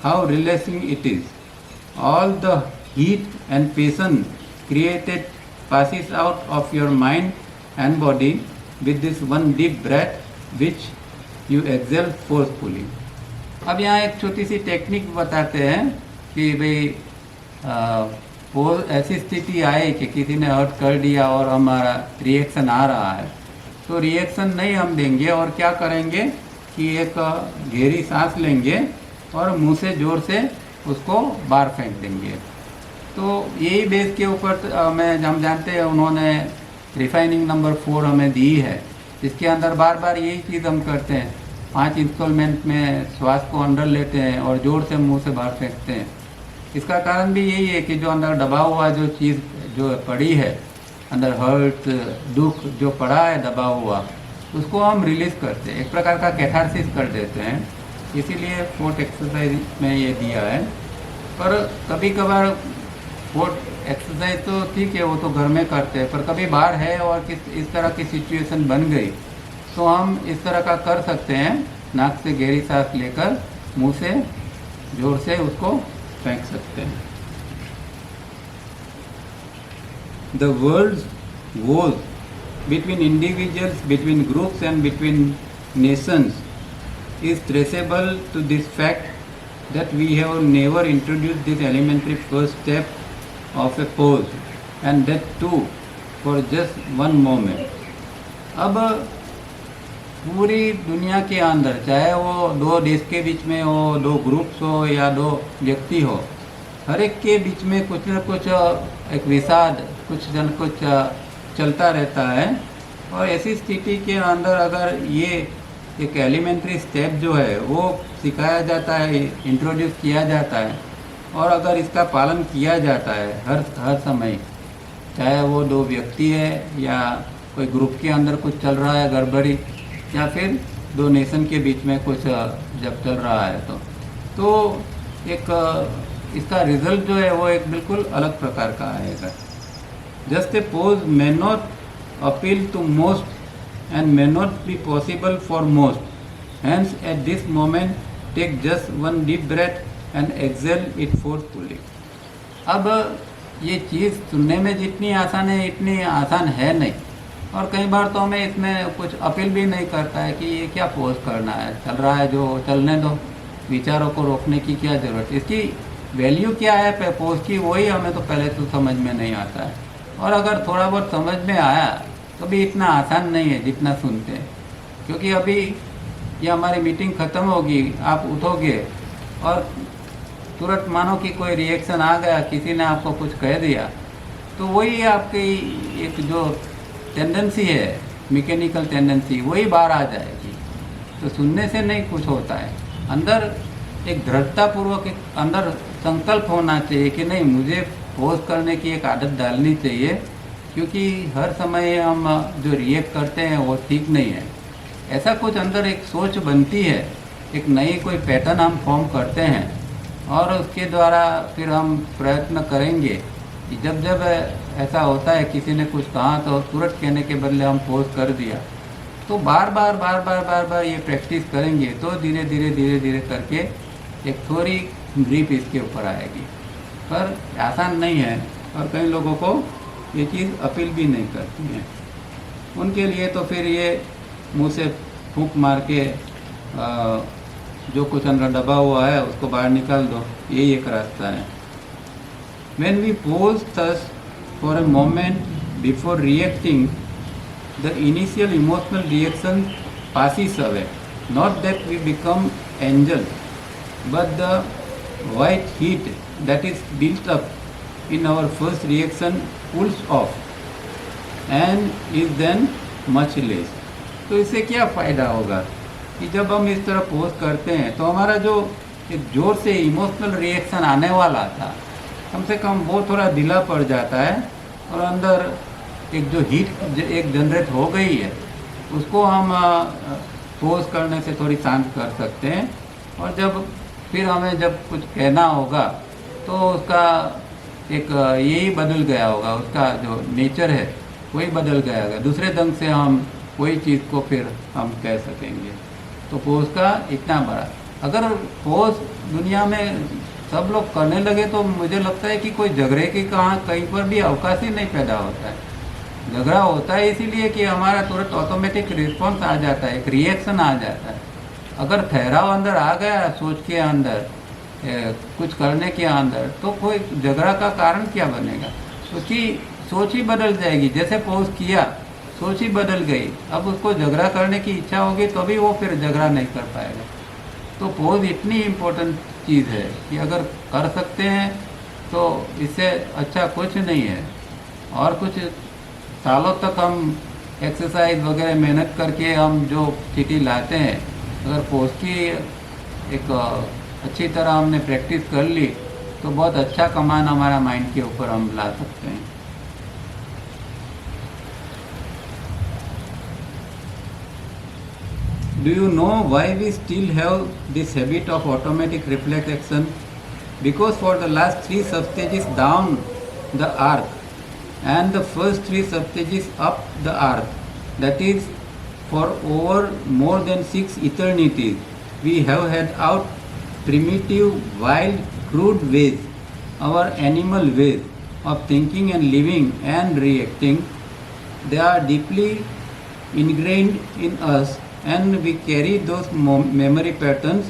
how relaxing it is. All the heat and passion created passes out of your mind and body with this one deep breath which you exhale forcefully. अब यहाँ एक छोटी सी टेक्निक बताते हैं कि भाई वो ऐसी स्थिति आए कि किसी ने हर्ट कर दिया और हमारा रिएक्शन आ रहा है, तो रिएक्शन नहीं हम देंगे और क्या करेंगे कि एक गहरी सांस लेंगे और मुंह से ज़ोर से उसको बाहर फेंक देंगे। तो यही बेस के ऊपर हम जानते हैं उन्होंने रिफाइनिंग नंबर 4 हमें दी है, जिसके अंदर बार बार यही चीज़ हम करते हैं। 5 इंस्टॉलमेंट में श्वास को अंदर लेते हैं और ज़ोर से मुंह से बाहर फेंकते हैं। इसका कारण भी यही है कि जो अंदर दबा हुआ जो चीज़ जो पड़ी है, अंदर हर्ट दुख जो पड़ा है दबा हुआ, उसको हम रिलीज़ करते हैं, एक प्रकार का कैथारसिस कर देते हैं। इसीलिए फोर्ट एक्सरसाइज में ये दिया है। पर कभी कभार फोर्ट एक्सरसाइज तो ठीक है, वो तो घर में करते हैं, पर कभी बाहर है और इस तरह की सिचुएशन बन गई तो हम इस तरह का कर सकते हैं, नाक से गहरी सांस लेकर मुंह से जोर से उसको फेंक सकते हैं। The world's wars between individuals, between groups and between nations is traceable to this fact that we have never introduced this elementary first step of a pause, and that too for just one moment. अब पूरी दुनिया के अंदर, चाहे वो 2 देश के बीच में हो, 2 ग्रुप्स हो या 2 व्यक्ति हो, हर एक के बीच में कुछ न कुछ एक विषाद, कुछ न कुछ चलता रहता है। और ऐसी स्थिति के अंदर अगर ये एक एलिमेंट्री स्टेप जो है वो सिखाया जाता है, इंट्रोड्यूस किया जाता है, और अगर इसका पालन किया जाता है हर समय, चाहे वो 2 व्यक्ति है या कोई ग्रुप के अंदर कुछ चल रहा है गड़बड़ी, या फिर 2 नेशन के बीच में कुछ जब चल रहा है, तो एक इसका रिजल्ट जो है वो एक बिल्कुल अलग प्रकार का आएगा। Just a pause may not appeal to most and may not be possible for most, hence at this moment take just one deep breath and exhale it forcefully. अब ये चीज़ सुनने में जितनी आसान है इतनी आसान है नहीं, और कई बार तो हमें इसमें कुछ अपील भी नहीं करता है कि ये क्या पोज करना है, चल रहा है जो चलने दो, विचारों को रोकने की क्या ज़रूरत, इसकी वैल्यू क्या है पोज की, वही हमें तो पहले तो समझ में नहीं आता है। और अगर थोड़ा बहुत समझ में आया तो भी इतना आसान नहीं है जितना सुनते हैं, क्योंकि अभी ये हमारी मीटिंग ख़त्म होगी, आप उठोगे और तुरंत मानो कि कोई रिएक्शन आ गया, किसी ने आपको कुछ कह दिया, तो वही आपकी एक जो टेंडेंसी है, मैकेनिकल टेंडेंसी, वही बाहर आ जाएगी। तो सुनने से नहीं कुछ होता है, अंदर एक दृढ़तापूर्वक एक अंदर संकल्प होना चाहिए कि नहीं, मुझे पोज करने की एक आदत डालनी चाहिए, क्योंकि हर समय हम जो रिएक्ट करते हैं वो ठीक नहीं है। ऐसा कुछ अंदर एक सोच बनती है, एक नई कोई पैटर्न हम फॉर्म करते हैं, और उसके द्वारा फिर हम प्रयत्न करेंगे कि जब जब ऐसा होता है किसी ने कुछ कहा तो तुरंत कहने के बदले हम पोज कर दिया, तो बार बार ये प्रैक्टिस करेंगे तो धीरे धीरे करके एक थोड़ी ग्रिप इसके ऊपर आएगी। पर आसान नहीं है, और कई लोगों को ये चीज़ अपील भी नहीं करती है। उनके लिए तो फिर ये मुंह से फूंक मार के जो कुछ अंदर दबा हुआ है उसको बाहर निकाल दो, यही एक रास्ता है। When we pause thus for a moment before reacting, the initial emotional reaction passes away. Not that we become angels, but the white heat that is built up in our first reaction cools off and is then much less. तो इससे क्या फ़ायदा होगा कि जब हम इस तरह पोज करते हैं तो हमारा जो एक ज़ोर से इमोशनल रिएक्शन आने वाला था, कम से कम वो थोड़ा ढीला पड़ जाता है, और अंदर एक जो हीट एक जनरेट हो गई है उसको हम पोज करने से थोड़ी शांत कर सकते हैं। और जब फिर हमें जब कुछ कहना होगा तो उसका एक यही बदल गया होगा, उसका जो नेचर है वही बदल गया होगा, दूसरे ढंग से हम वही चीज़ को फिर हम कह सकेंगे। तो पोज का इतना बड़ा, अगर पोज दुनिया में सब लोग करने लगे तो मुझे लगता है कि कोई झगड़े की कहीं पर भी अवकाश ही नहीं पैदा होता है। झगड़ा होता है इसीलिए कि हमारा तुरंत ऑटोमेटिक रिस्पॉन्स आ जाता है, एक रिएक्शन आ जाता है। अगर ठहराव अंदर आ गया सोच के अंदर, कुछ करने के अंदर, तो कोई झगड़ा का कारण क्या बनेगा, उसकी सोच ही बदल जाएगी। जैसे पोज किया, सोच ही बदल गई, अब उसको झगड़ा करने की इच्छा होगी तो भी वो फिर झगड़ा नहीं कर पाएगा। तो पोज इतनी इम्पोर्टेंट चीज़ है कि अगर कर सकते हैं तो इससे अच्छा कुछ नहीं है। और कुछ सालों तक हम एक्सरसाइज वगैरह मेहनत करके हम जो स्थिति लाते हैं, अगर पोज की एक अच्छी तरह हमने प्रैक्टिस कर ली तो बहुत अच्छा कमान हमारा माइंड के ऊपर हम ला सकते हैं। Do you know why we still have this habit of automatic reflex action? Because for the last 3 substages down the arc and the first 3 substages up the arc, that is for over more than 6 eternities, we have had out primitive, wild, crude ways, our animal ways of thinking and living and reacting. They are deeply ingrained in us, and we carry those memory patterns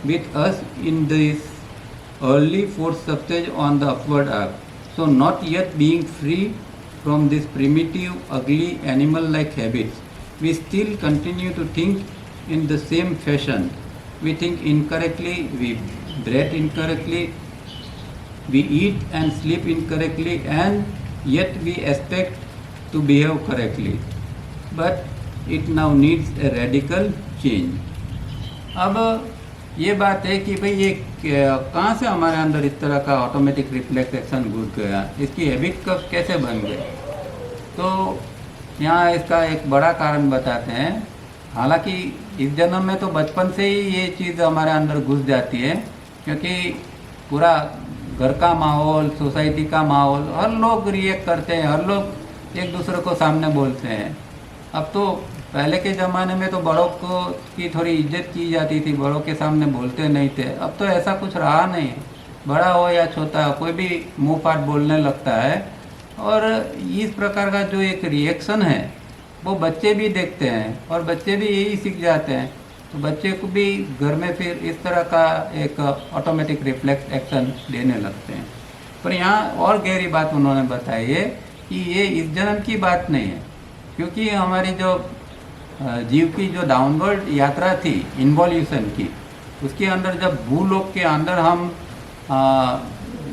with us in this early 4th substage on the upward arc. So not yet being free from this primitive, ugly, animal-like habits, we still continue to think in the same fashion. We think incorrectly, we breathe incorrectly, we eat and sleep incorrectly, and yet we expect to behave correctly. But it now needs a radical change. अब ये बात है कि भाई ये कहाँ से हमारे अंदर इस तरह का ऑटोमेटिक रिफ्लेक्स एक्शन घुस गया, इसकी हैबिट कब कैसे बन गई। तो यहाँ इसका एक बड़ा कारण बताते हैं। हालांकि इस जन्म में तो बचपन से ही ये चीज़ हमारे अंदर घुस जाती है, क्योंकि पूरा घर का माहौल, सोसाइटी का माहौल, हर लोग रिएक्ट करते हैं, हर लोग एक दूसरे को सामने बोलते हैं। अब तो पहले के ज़माने में तो बड़ों को की थोड़ी इज्जत की जाती थी, बड़ों के सामने बोलते नहीं थे। अब तो ऐसा कुछ रहा नहीं है, बड़ा हो या छोटा कोई भी मुंह फाट बोलने लगता है। और इस प्रकार का जो एक रिएक्शन है वो बच्चे भी देखते हैं और बच्चे भी यही सीख जाते हैं। तो बच्चे को भी घर में फिर इस तरह का एक ऑटोमेटिक रिफ्लेक्स एक्शन देने लगते हैं। पर यहाँ और गहरी बात उन्होंने बताई है कि ये इस जन्म की बात नहीं है, क्योंकि हमारी जो जीव की जो डाउनवर्ड यात्रा थी इन्वॉल्यूशन की, उसके अंदर जब भूलोक के अंदर हम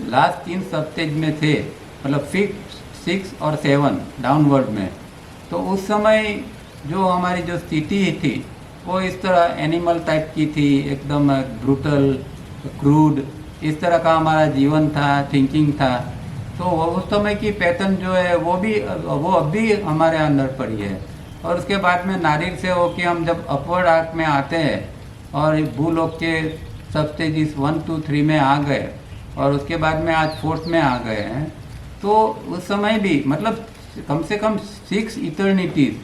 लास्ट 3 स्टेज में थे, मतलब 5, 6 और 7 डाउनवर्ड में, तो उस समय जो हमारी जो स्थिति थी वो इस तरह एनिमल टाइप की थी, एकदम ब्रूटल, क्रूड, इस तरह का हमारा जीवन था, थिंकिंग था। तो उस समय की पैटर्न जो है वो अब भी हमारे अंदर पड़ी है। और उसके बाद में नारीर से होके हम जब अपवर्ड आर्क में आते हैं और भूलोक के सब स्टेजिस 1, 2, 3 में आ गए और उसके बाद में आज 4th में आ गए हैं, तो उस समय भी मतलब कम से कम 6 इटर्निटीज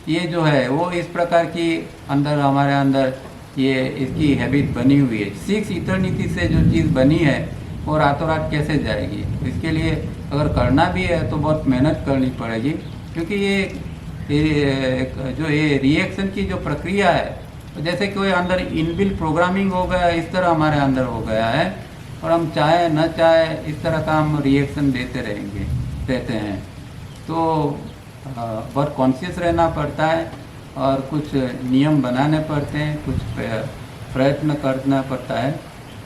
ये जो है वो इस प्रकार की अंदर हमारे अंदर ये इसकी हैबिट बनी हुई है। 6 इटर्निटी से जो चीज़ बनी है वो रातों रात कैसे जाएगी? इसके लिए अगर करना भी है तो बहुत मेहनत करनी पड़ेगी, क्योंकि ये रिएक्शन की जो प्रक्रिया है, जैसे कोई अंदर इनबिल्ट प्रोग्रामिंग हो गया, इस तरह हमारे अंदर हो गया है और हम चाहे न चाहे इस तरह का हम रिएक्शन देते हैं। तो बहुत कॉन्शियस रहना पड़ता है और कुछ नियम बनाने पड़ते हैं, कुछ प्रयत्न करना पड़ता है,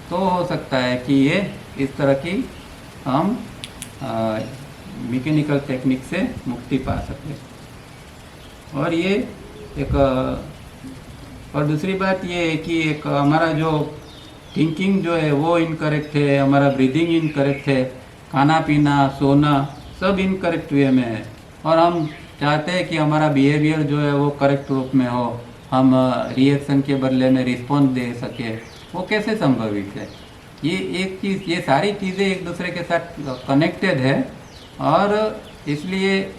तो हो सकता है कि ये इस तरह की हम मैकेनिकल टेक्निक से मुक्ति पा सकें। और ये एक और दूसरी बात ये है कि एक हमारा जो थिंकिंग जो है वो इनकरेक्ट है, हमारा ब्रीदिंग इनकरेक्ट है, खाना पीना सोना सब इनकरेक्ट वे में है, और हम चाहते हैं कि हमारा बिहेवियर जो है वो करेक्ट रूप में हो, हम रिएक्शन के बदले में रिस्पॉन्स दे सके। वो कैसे संभवित है? ये एक चीज़, ये सारी चीज़ें एक दूसरे के साथ कनेक्टेड है, और इसलिए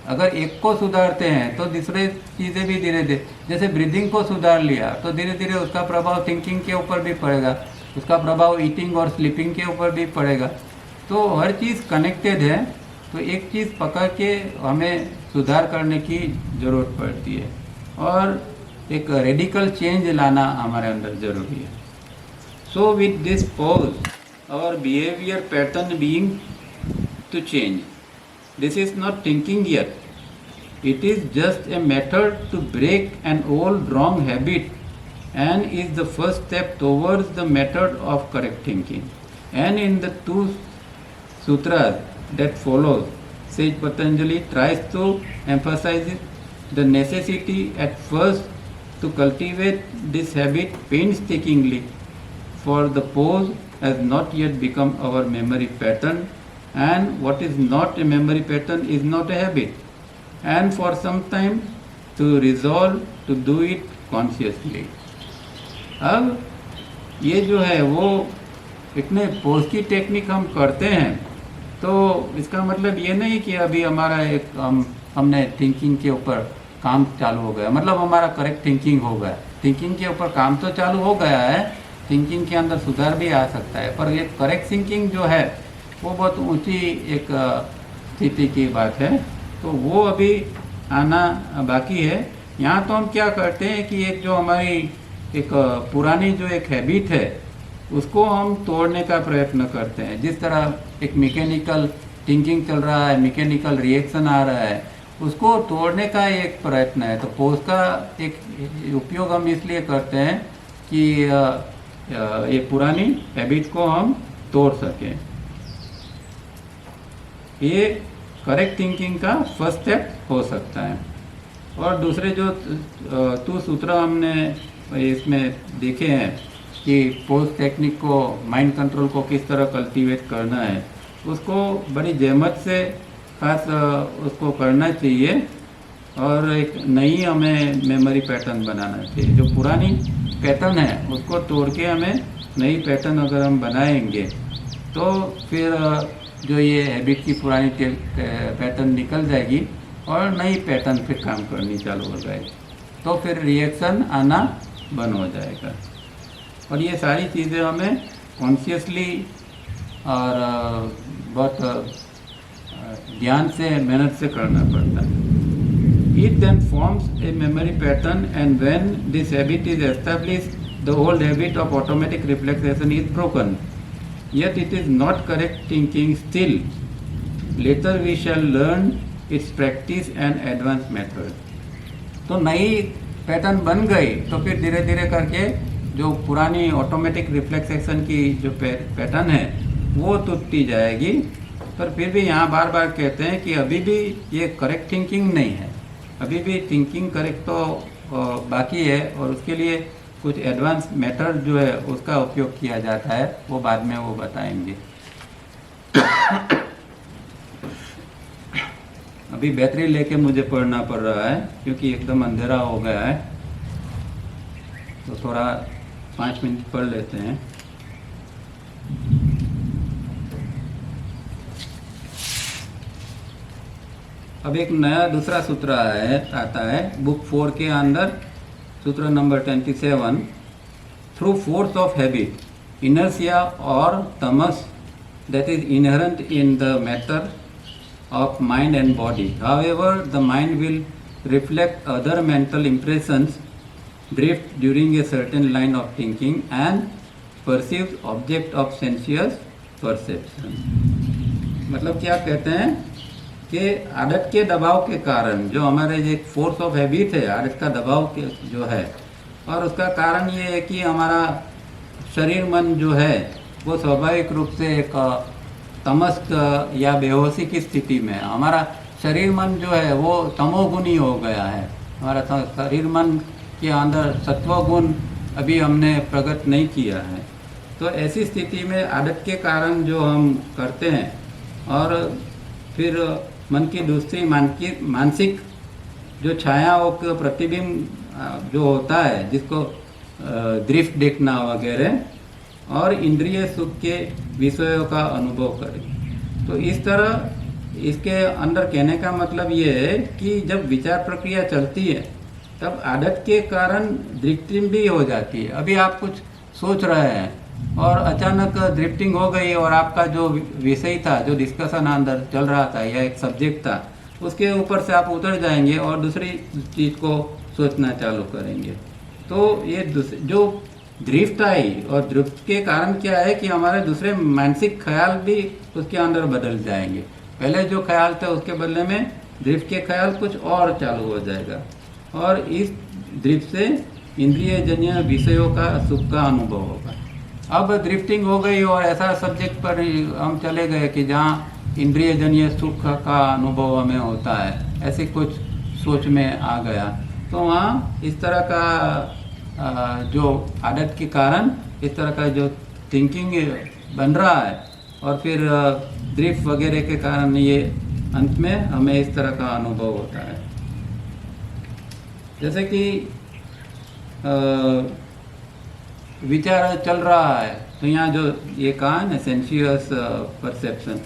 अगर एक को सुधारते हैं तो दूसरे चीज़ें भी धीरे धीरे, जैसे ब्रीदिंग को सुधार लिया तो धीरे धीरे उसका प्रभाव थिंकिंग के ऊपर भी पड़ेगा, उसका प्रभाव ईटिंग और स्लीपिंग के ऊपर भी पड़ेगा। तो हर चीज़ कनेक्टेड है, तो एक चीज़ पकड़ के हमें सुधार करने की ज़रूरत पड़ती है और एक रेडिकल चेंज लाना हमारे अंदर ज़रूरी है। So with this pause our behaviour pattern being to change. This is not thinking yet. It is just a method to break an old wrong habit and is the first step towards the method of correct thinking. And in the 2 sutras that follows, Sage Patanjali tries to emphasize the necessity at first to cultivate this habit painstakingly, for the pose has not yet become our memory pattern, and what is not a memory pattern is not a habit, and for some time to resolve to do it consciously. अब ये जो है वो इतने पोज की टेक्निक हम करते हैं, तो इसका मतलब ये नहीं कि अभी हमारा एक हमने थिंकिंग के ऊपर काम चालू हो गया, मतलब हमारा करेक्ट थिंकिंग हो गया। थिंकिंग के ऊपर काम तो चालू हो गया है, थिंकिंग के अंदर सुधार भी आ सकता है, पर ये करेक्ट थिंकिंग जो है वो बहुत ऊंची एक स्थिति की बात है, तो वो अभी आना बाकी है। यहाँ तो हम क्या करते हैं कि एक जो हमारी एक पुरानी जो एक हैबिट है उसको हम तोड़ने का प्रयत्न करते हैं। जिस तरह एक मैकेनिकल थिंकिंग चल रहा है, मैकेनिकल रिएक्शन आ रहा है, उसको तोड़ने का एक प्रयत्न है। तो पोज का एक उपयोग हम इसलिए करते हैं कि ये पुरानी हैबिट को हम तोड़ सकें। ये करेक्ट थिंकिंग का फर्स्ट स्टेप हो सकता है। और दूसरे जो 2 सूत्र हमने इसमें देखे हैं कि पोज टेक्निक को, माइंड कंट्रोल को किस तरह कल्टीवेट करना है, उसको बड़ी जहमत से खास उसको करना चाहिए और एक नई हमें मेमोरी पैटर्न बनाना चाहिए। जो पुरानी पैटर्न है उसको तोड़ के हमें नई पैटर्न अगर हम बनाएंगे तो फिर जो ये हैबिट की पुरानी पैटर्न निकल जाएगी और नई पैटर्न फिर काम करनी चालू हो जाएगी, तो फिर रिएक्शन आना बंद हो जाएगा। और ये सारी चीज़ें हमें कॉन्शियसली और बहुत ध्यान से मेहनत से करना पड़ता है। It then forms a memory pattern, and when this habit is established, the old habit of automatic reflexation is broken. Yet it is not correct thinking still. Later we shall learn its practice and advanced method. तो नई पैटर्न बन गई तो फिर धीरे धीरे करके जो पुरानी ऑटोमेटिक रिफ्लेक्सेशन की जो पैटर्न है वो टूटती जाएगी। पर फिर भी यहाँ बार बार कहते हैं कि अभी भी ये करेक्ट थिंकिंग नहीं है, अभी भी थिंकिंग करेक्ट तो बाकी है, और उसके लिए कुछ एडवांस मेथड जो है उसका उपयोग किया जाता है, वो बाद में वो बताएंगे। अभी बैटरी लेके मुझे पढ़ना पड़ रहा है क्योंकि एकदम अंधेरा हो गया है, तो थोड़ा 5 मिनट पढ़ लेते हैं। अब एक नया दूसरा सूत्र आता है बुक 4 के अंदर, सूत्र number 27। Through force of habit, inertia और तमस that is inherent in the matter of mind and body. However, the mind will reflect other mental impressions, drift during a certain line of thinking, and perceives object of sensuous perception. मतलब क्या कहते हैं कि आदत के दबाव के कारण, जो हमारे एक फोर्स ऑफ हैबिट है, आदत का दबाव के जो है, और उसका कारण ये है कि हमारा शरीर मन जो है वो स्वाभाविक रूप से एक तमस या बेहोशी की स्थिति में, हमारा शरीर मन जो है वो तमोगुणी हो गया है। हमारा शरीर मन के अंदर सत्वगुण अभी हमने प्रकट नहीं किया है। तो ऐसी स्थिति में आदत के कारण जो हम करते हैं, और फिर मन की दूसरी मानसिक जो छायाओं का प्रतिबिंब जो होता है, जिसको दृष्टि देखना वगैरह, और इंद्रिय सुख के विषयों का अनुभव करें। तो इस तरह इसके अंदर कहने का मतलब ये है कि जब विचार प्रक्रिया चलती है तब आदत के कारण ड्रिफ्टिंग भी हो जाती है। अभी आप कुछ सोच रहे हैं और अचानक ड्रिफ्टिंग हो गई, और आपका जो विषय था, जो डिस्कशन अंदर चल रहा था या एक सब्जेक्ट था, उसके ऊपर से आप उतर जाएंगे और दूसरी चीज़ को सोचना चालू करेंगे। तो ये जो ड्रिफ्ट आई, और ड्रिफ्ट के कारण क्या है कि हमारे दूसरे मानसिक ख्याल भी उसके अंदर बदल जाएंगे। पहले जो ख्याल था उसके बदले में ड्रिफ्ट के ख्याल कुछ और चालू हो जाएगा, और इस ड्रिफ्ट से इंद्रिय जन्य विषयों का सुख का अनुभव होगा। अब ड्रिफ्टिंग हो गई और ऐसा सब्जेक्ट पर हम चले गए कि जहाँ इंद्रिय जन्य सुख का अनुभव हमें होता है, ऐसे कुछ सोच में आ गया, तो वहाँ इस तरह का जो आदत के कारण इस तरह का जो थिंकिंग बन रहा है, और फिर ड्रिफ्ट वगैरह के कारण ये अंत में हमें इस तरह का अनुभव होता है। जैसे कि विचार चल रहा है, तो यहाँ जो ये कहा है ना सेंशियस परसेप्शन,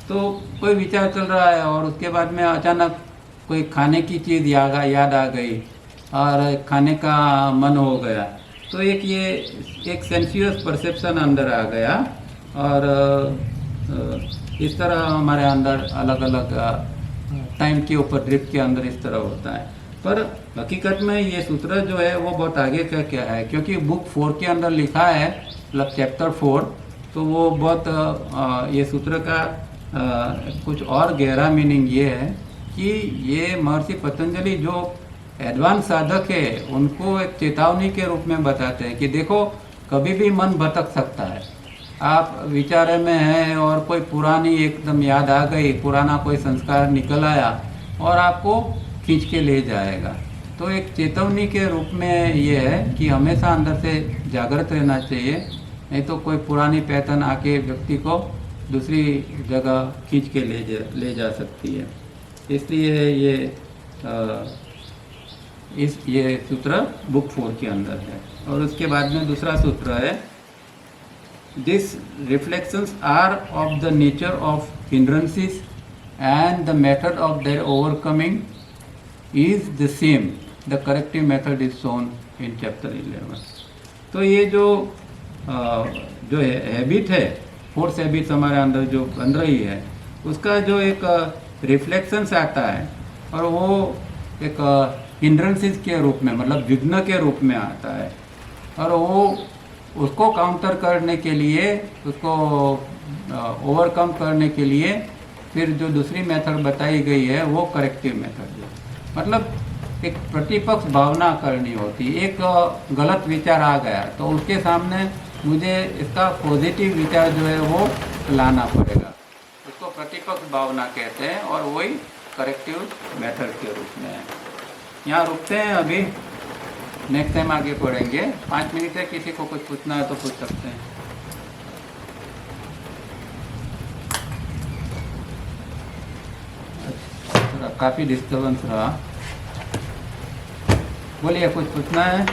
तो कोई विचार चल रहा है और उसके बाद में अचानक कोई खाने की चीज़ याद आ गई और खाने का मन हो गया, तो एक सेंशियस परसेप्शन अंदर आ गया, और इस तरह हमारे अंदर अलग अलग टाइम के ऊपर ड्रिफ्ट के अंदर इस तरह होता है। पर हकीकत में ये सूत्र जो है वो बहुत आगे का क्या है, क्योंकि बुक 4 के अंदर लिखा है, मतलब चैप्टर 4, तो वो बहुत ये सूत्र का कुछ और गहरा मीनिंग ये है कि ये महर्षि पतंजलि जो एडवांस साधक है उनको एक चेतावनी के रूप में बताते हैं कि देखो कभी भी मन भटक सकता है। आप विचार में हैं और कोई पुरानी एकदम याद आ गई, पुराना कोई संस्कार निकल आया और आपको खींच के ले जाएगा। तो एक चेतावनी के रूप में ये है कि हमेशा अंदर से जागृत रहना चाहिए, नहीं तो कोई पुरानी पैटर्न आके व्यक्ति को दूसरी जगह खींच के ले जा सकती है। इसलिए ये सूत्र बुक 4 के अंदर है। और उसके बाद में दूसरा सूत्र है these reflections are of the nature of hindrances and the method of their overcoming is the same. The corrective method is shown in chapter 11. तो ये जो जो हैबिट है, फोर्स हैबिट हमारे अंदर जो बन रही है, उसका जो एक रिफ्लेक्शंस आता है और वो एक हिंड्रेंसेस के रूप में, मतलब विघ्न के रूप में आता है, और वो उसको काउंटर करने के लिए, उसको ओवरकम करने के लिए फिर जो दूसरी मेथड बताई गई है वो करेक्टिव मेथड है। मतलब एक प्रतिपक्ष भावना करनी होती है। एक गलत विचार आ गया तो उसके सामने मुझे इसका पॉजिटिव विचार जो है वो लाना पड़ेगा, उसको प्रतिपक्ष भावना कहते हैं और वही करेक्टिव मेथड के रूप में है। यहाँ रुकते हैं अभी, नेक्स्ट टाइम आगे पढ़ेंगे। 5 मिनट है, किसी को कुछ पूछना है तो पूछ सकते हैं। अच्छा, काफ़ी डिस्टर्बेंस रहा, बोलिए कुछ पूछना है?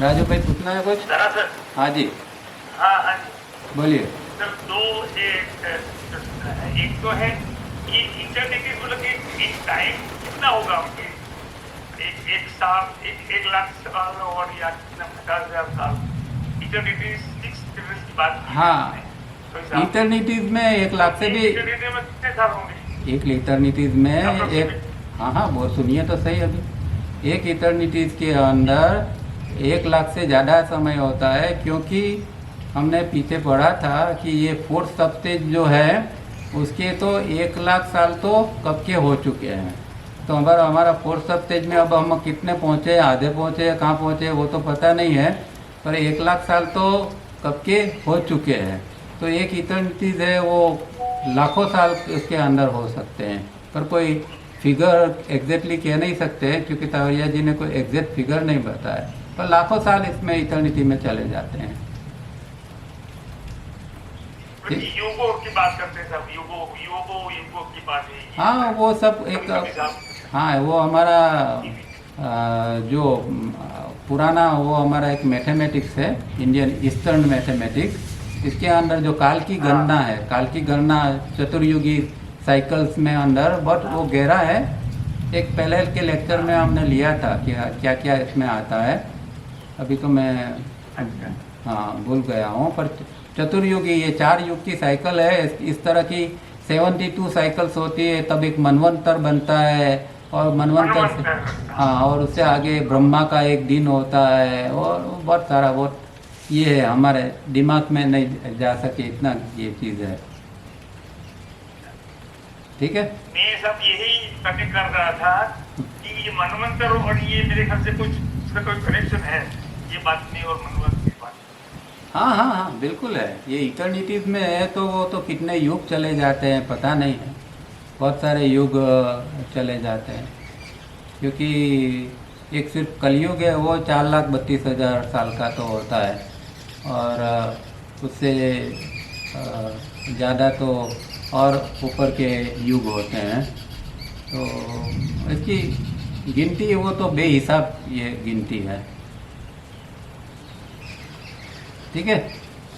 राजू भाई पूछना है कुछ? सर। हाँ जी, हाँ बोलिए। सर, दो एक तो है कि इंटरनेट बोले कि टाइम कितना होगा उनके, एक साल, एक लाख साल और या 50,000 साल। इटर्निटी की बात की। हाँ, तो इटर्निटीज में 1 लाख से भी, इटर्निटी में कितने साल होंगे? एक इटर्निटीज में एक, हाँ वो सुनिए तो सही अभी। एक इटर्निटीज के अंदर 1 लाख से ज़्यादा समय होता है, क्योंकि हमने पीछे पढ़ा था कि ये फोर्थ सबस्टेज जो है उसके तो 1 लाख साल तो कब के हो चुके हैं। तो हमारा फोर्थ सबस्टेज में अब हम कितने पहुँचे, आधे पहुँचे, कहाँ पहुँचे वो तो पता नहीं है, पर 1 लाख साल तो कब के हो चुके हैं। तो एक इटर्निटीज है वो लाखों साल उसके अंदर हो सकते हैं, पर कोई फिगर एग्जैक्टली कह नहीं सकते हैं, क्योंकि तावरिया जी ने कोई एग्जैक्ट फिगर नहीं बताया, पर लाखों साल इसमें इटर्निटी में चले जाते हैं। युगों की बात करते हैं सब, युगों की बात है। हाँ वो सब एक, हाँ वो हमारा जो पुराना वो हमारा एक मैथमेटिक्स है, इंडियन ईस्टर्न मैथमेटिक्स। इसके अंदर जो काल की गणना है, काल की गणना चतुर्युगी साइकिल्स में अंदर बहुत वो गहरा है। एक पहले के लेक्चर में हमने लिया था कि क्या क्या इसमें आता है, अभी तो मैं हाँ भूल गया हूँ, पर चतुर्युगी ये 4 युग की साइकिल है। इस तरह की 72 साइकिल्स होती है, तब एक मनवंतर बनता है, और मनवंतर से हाँ, और उससे आगे ब्रह्मा का एक दिन होता है, और बहुत सारा, बहुत ये है, हमारे दिमाग में नहीं जा सके इतना ये चीज़ है। ठीक है, मैं सब यही कनेक्ट कर रहा था कि ये मनवंतर और ये मेरे ख्याल से कुछ उसका कोई कनेक्शन है, ये बात नहीं और मनवंतर की बात। हाँ हाँ हाँ बिल्कुल है। ये इटर्निटीज में है तो वो तो कितने युग चले जाते हैं पता नहीं है, बहुत सारे युग चले जाते हैं, क्योंकि एक सिर्फ कलयुग है वो 4,32,000 साल का तो होता है, और उससे ज़्यादा तो और ऊपर के युग होते हैं। तो इसकी गिनती वो तो बेहिसाब ये गिनती है। ठीक है।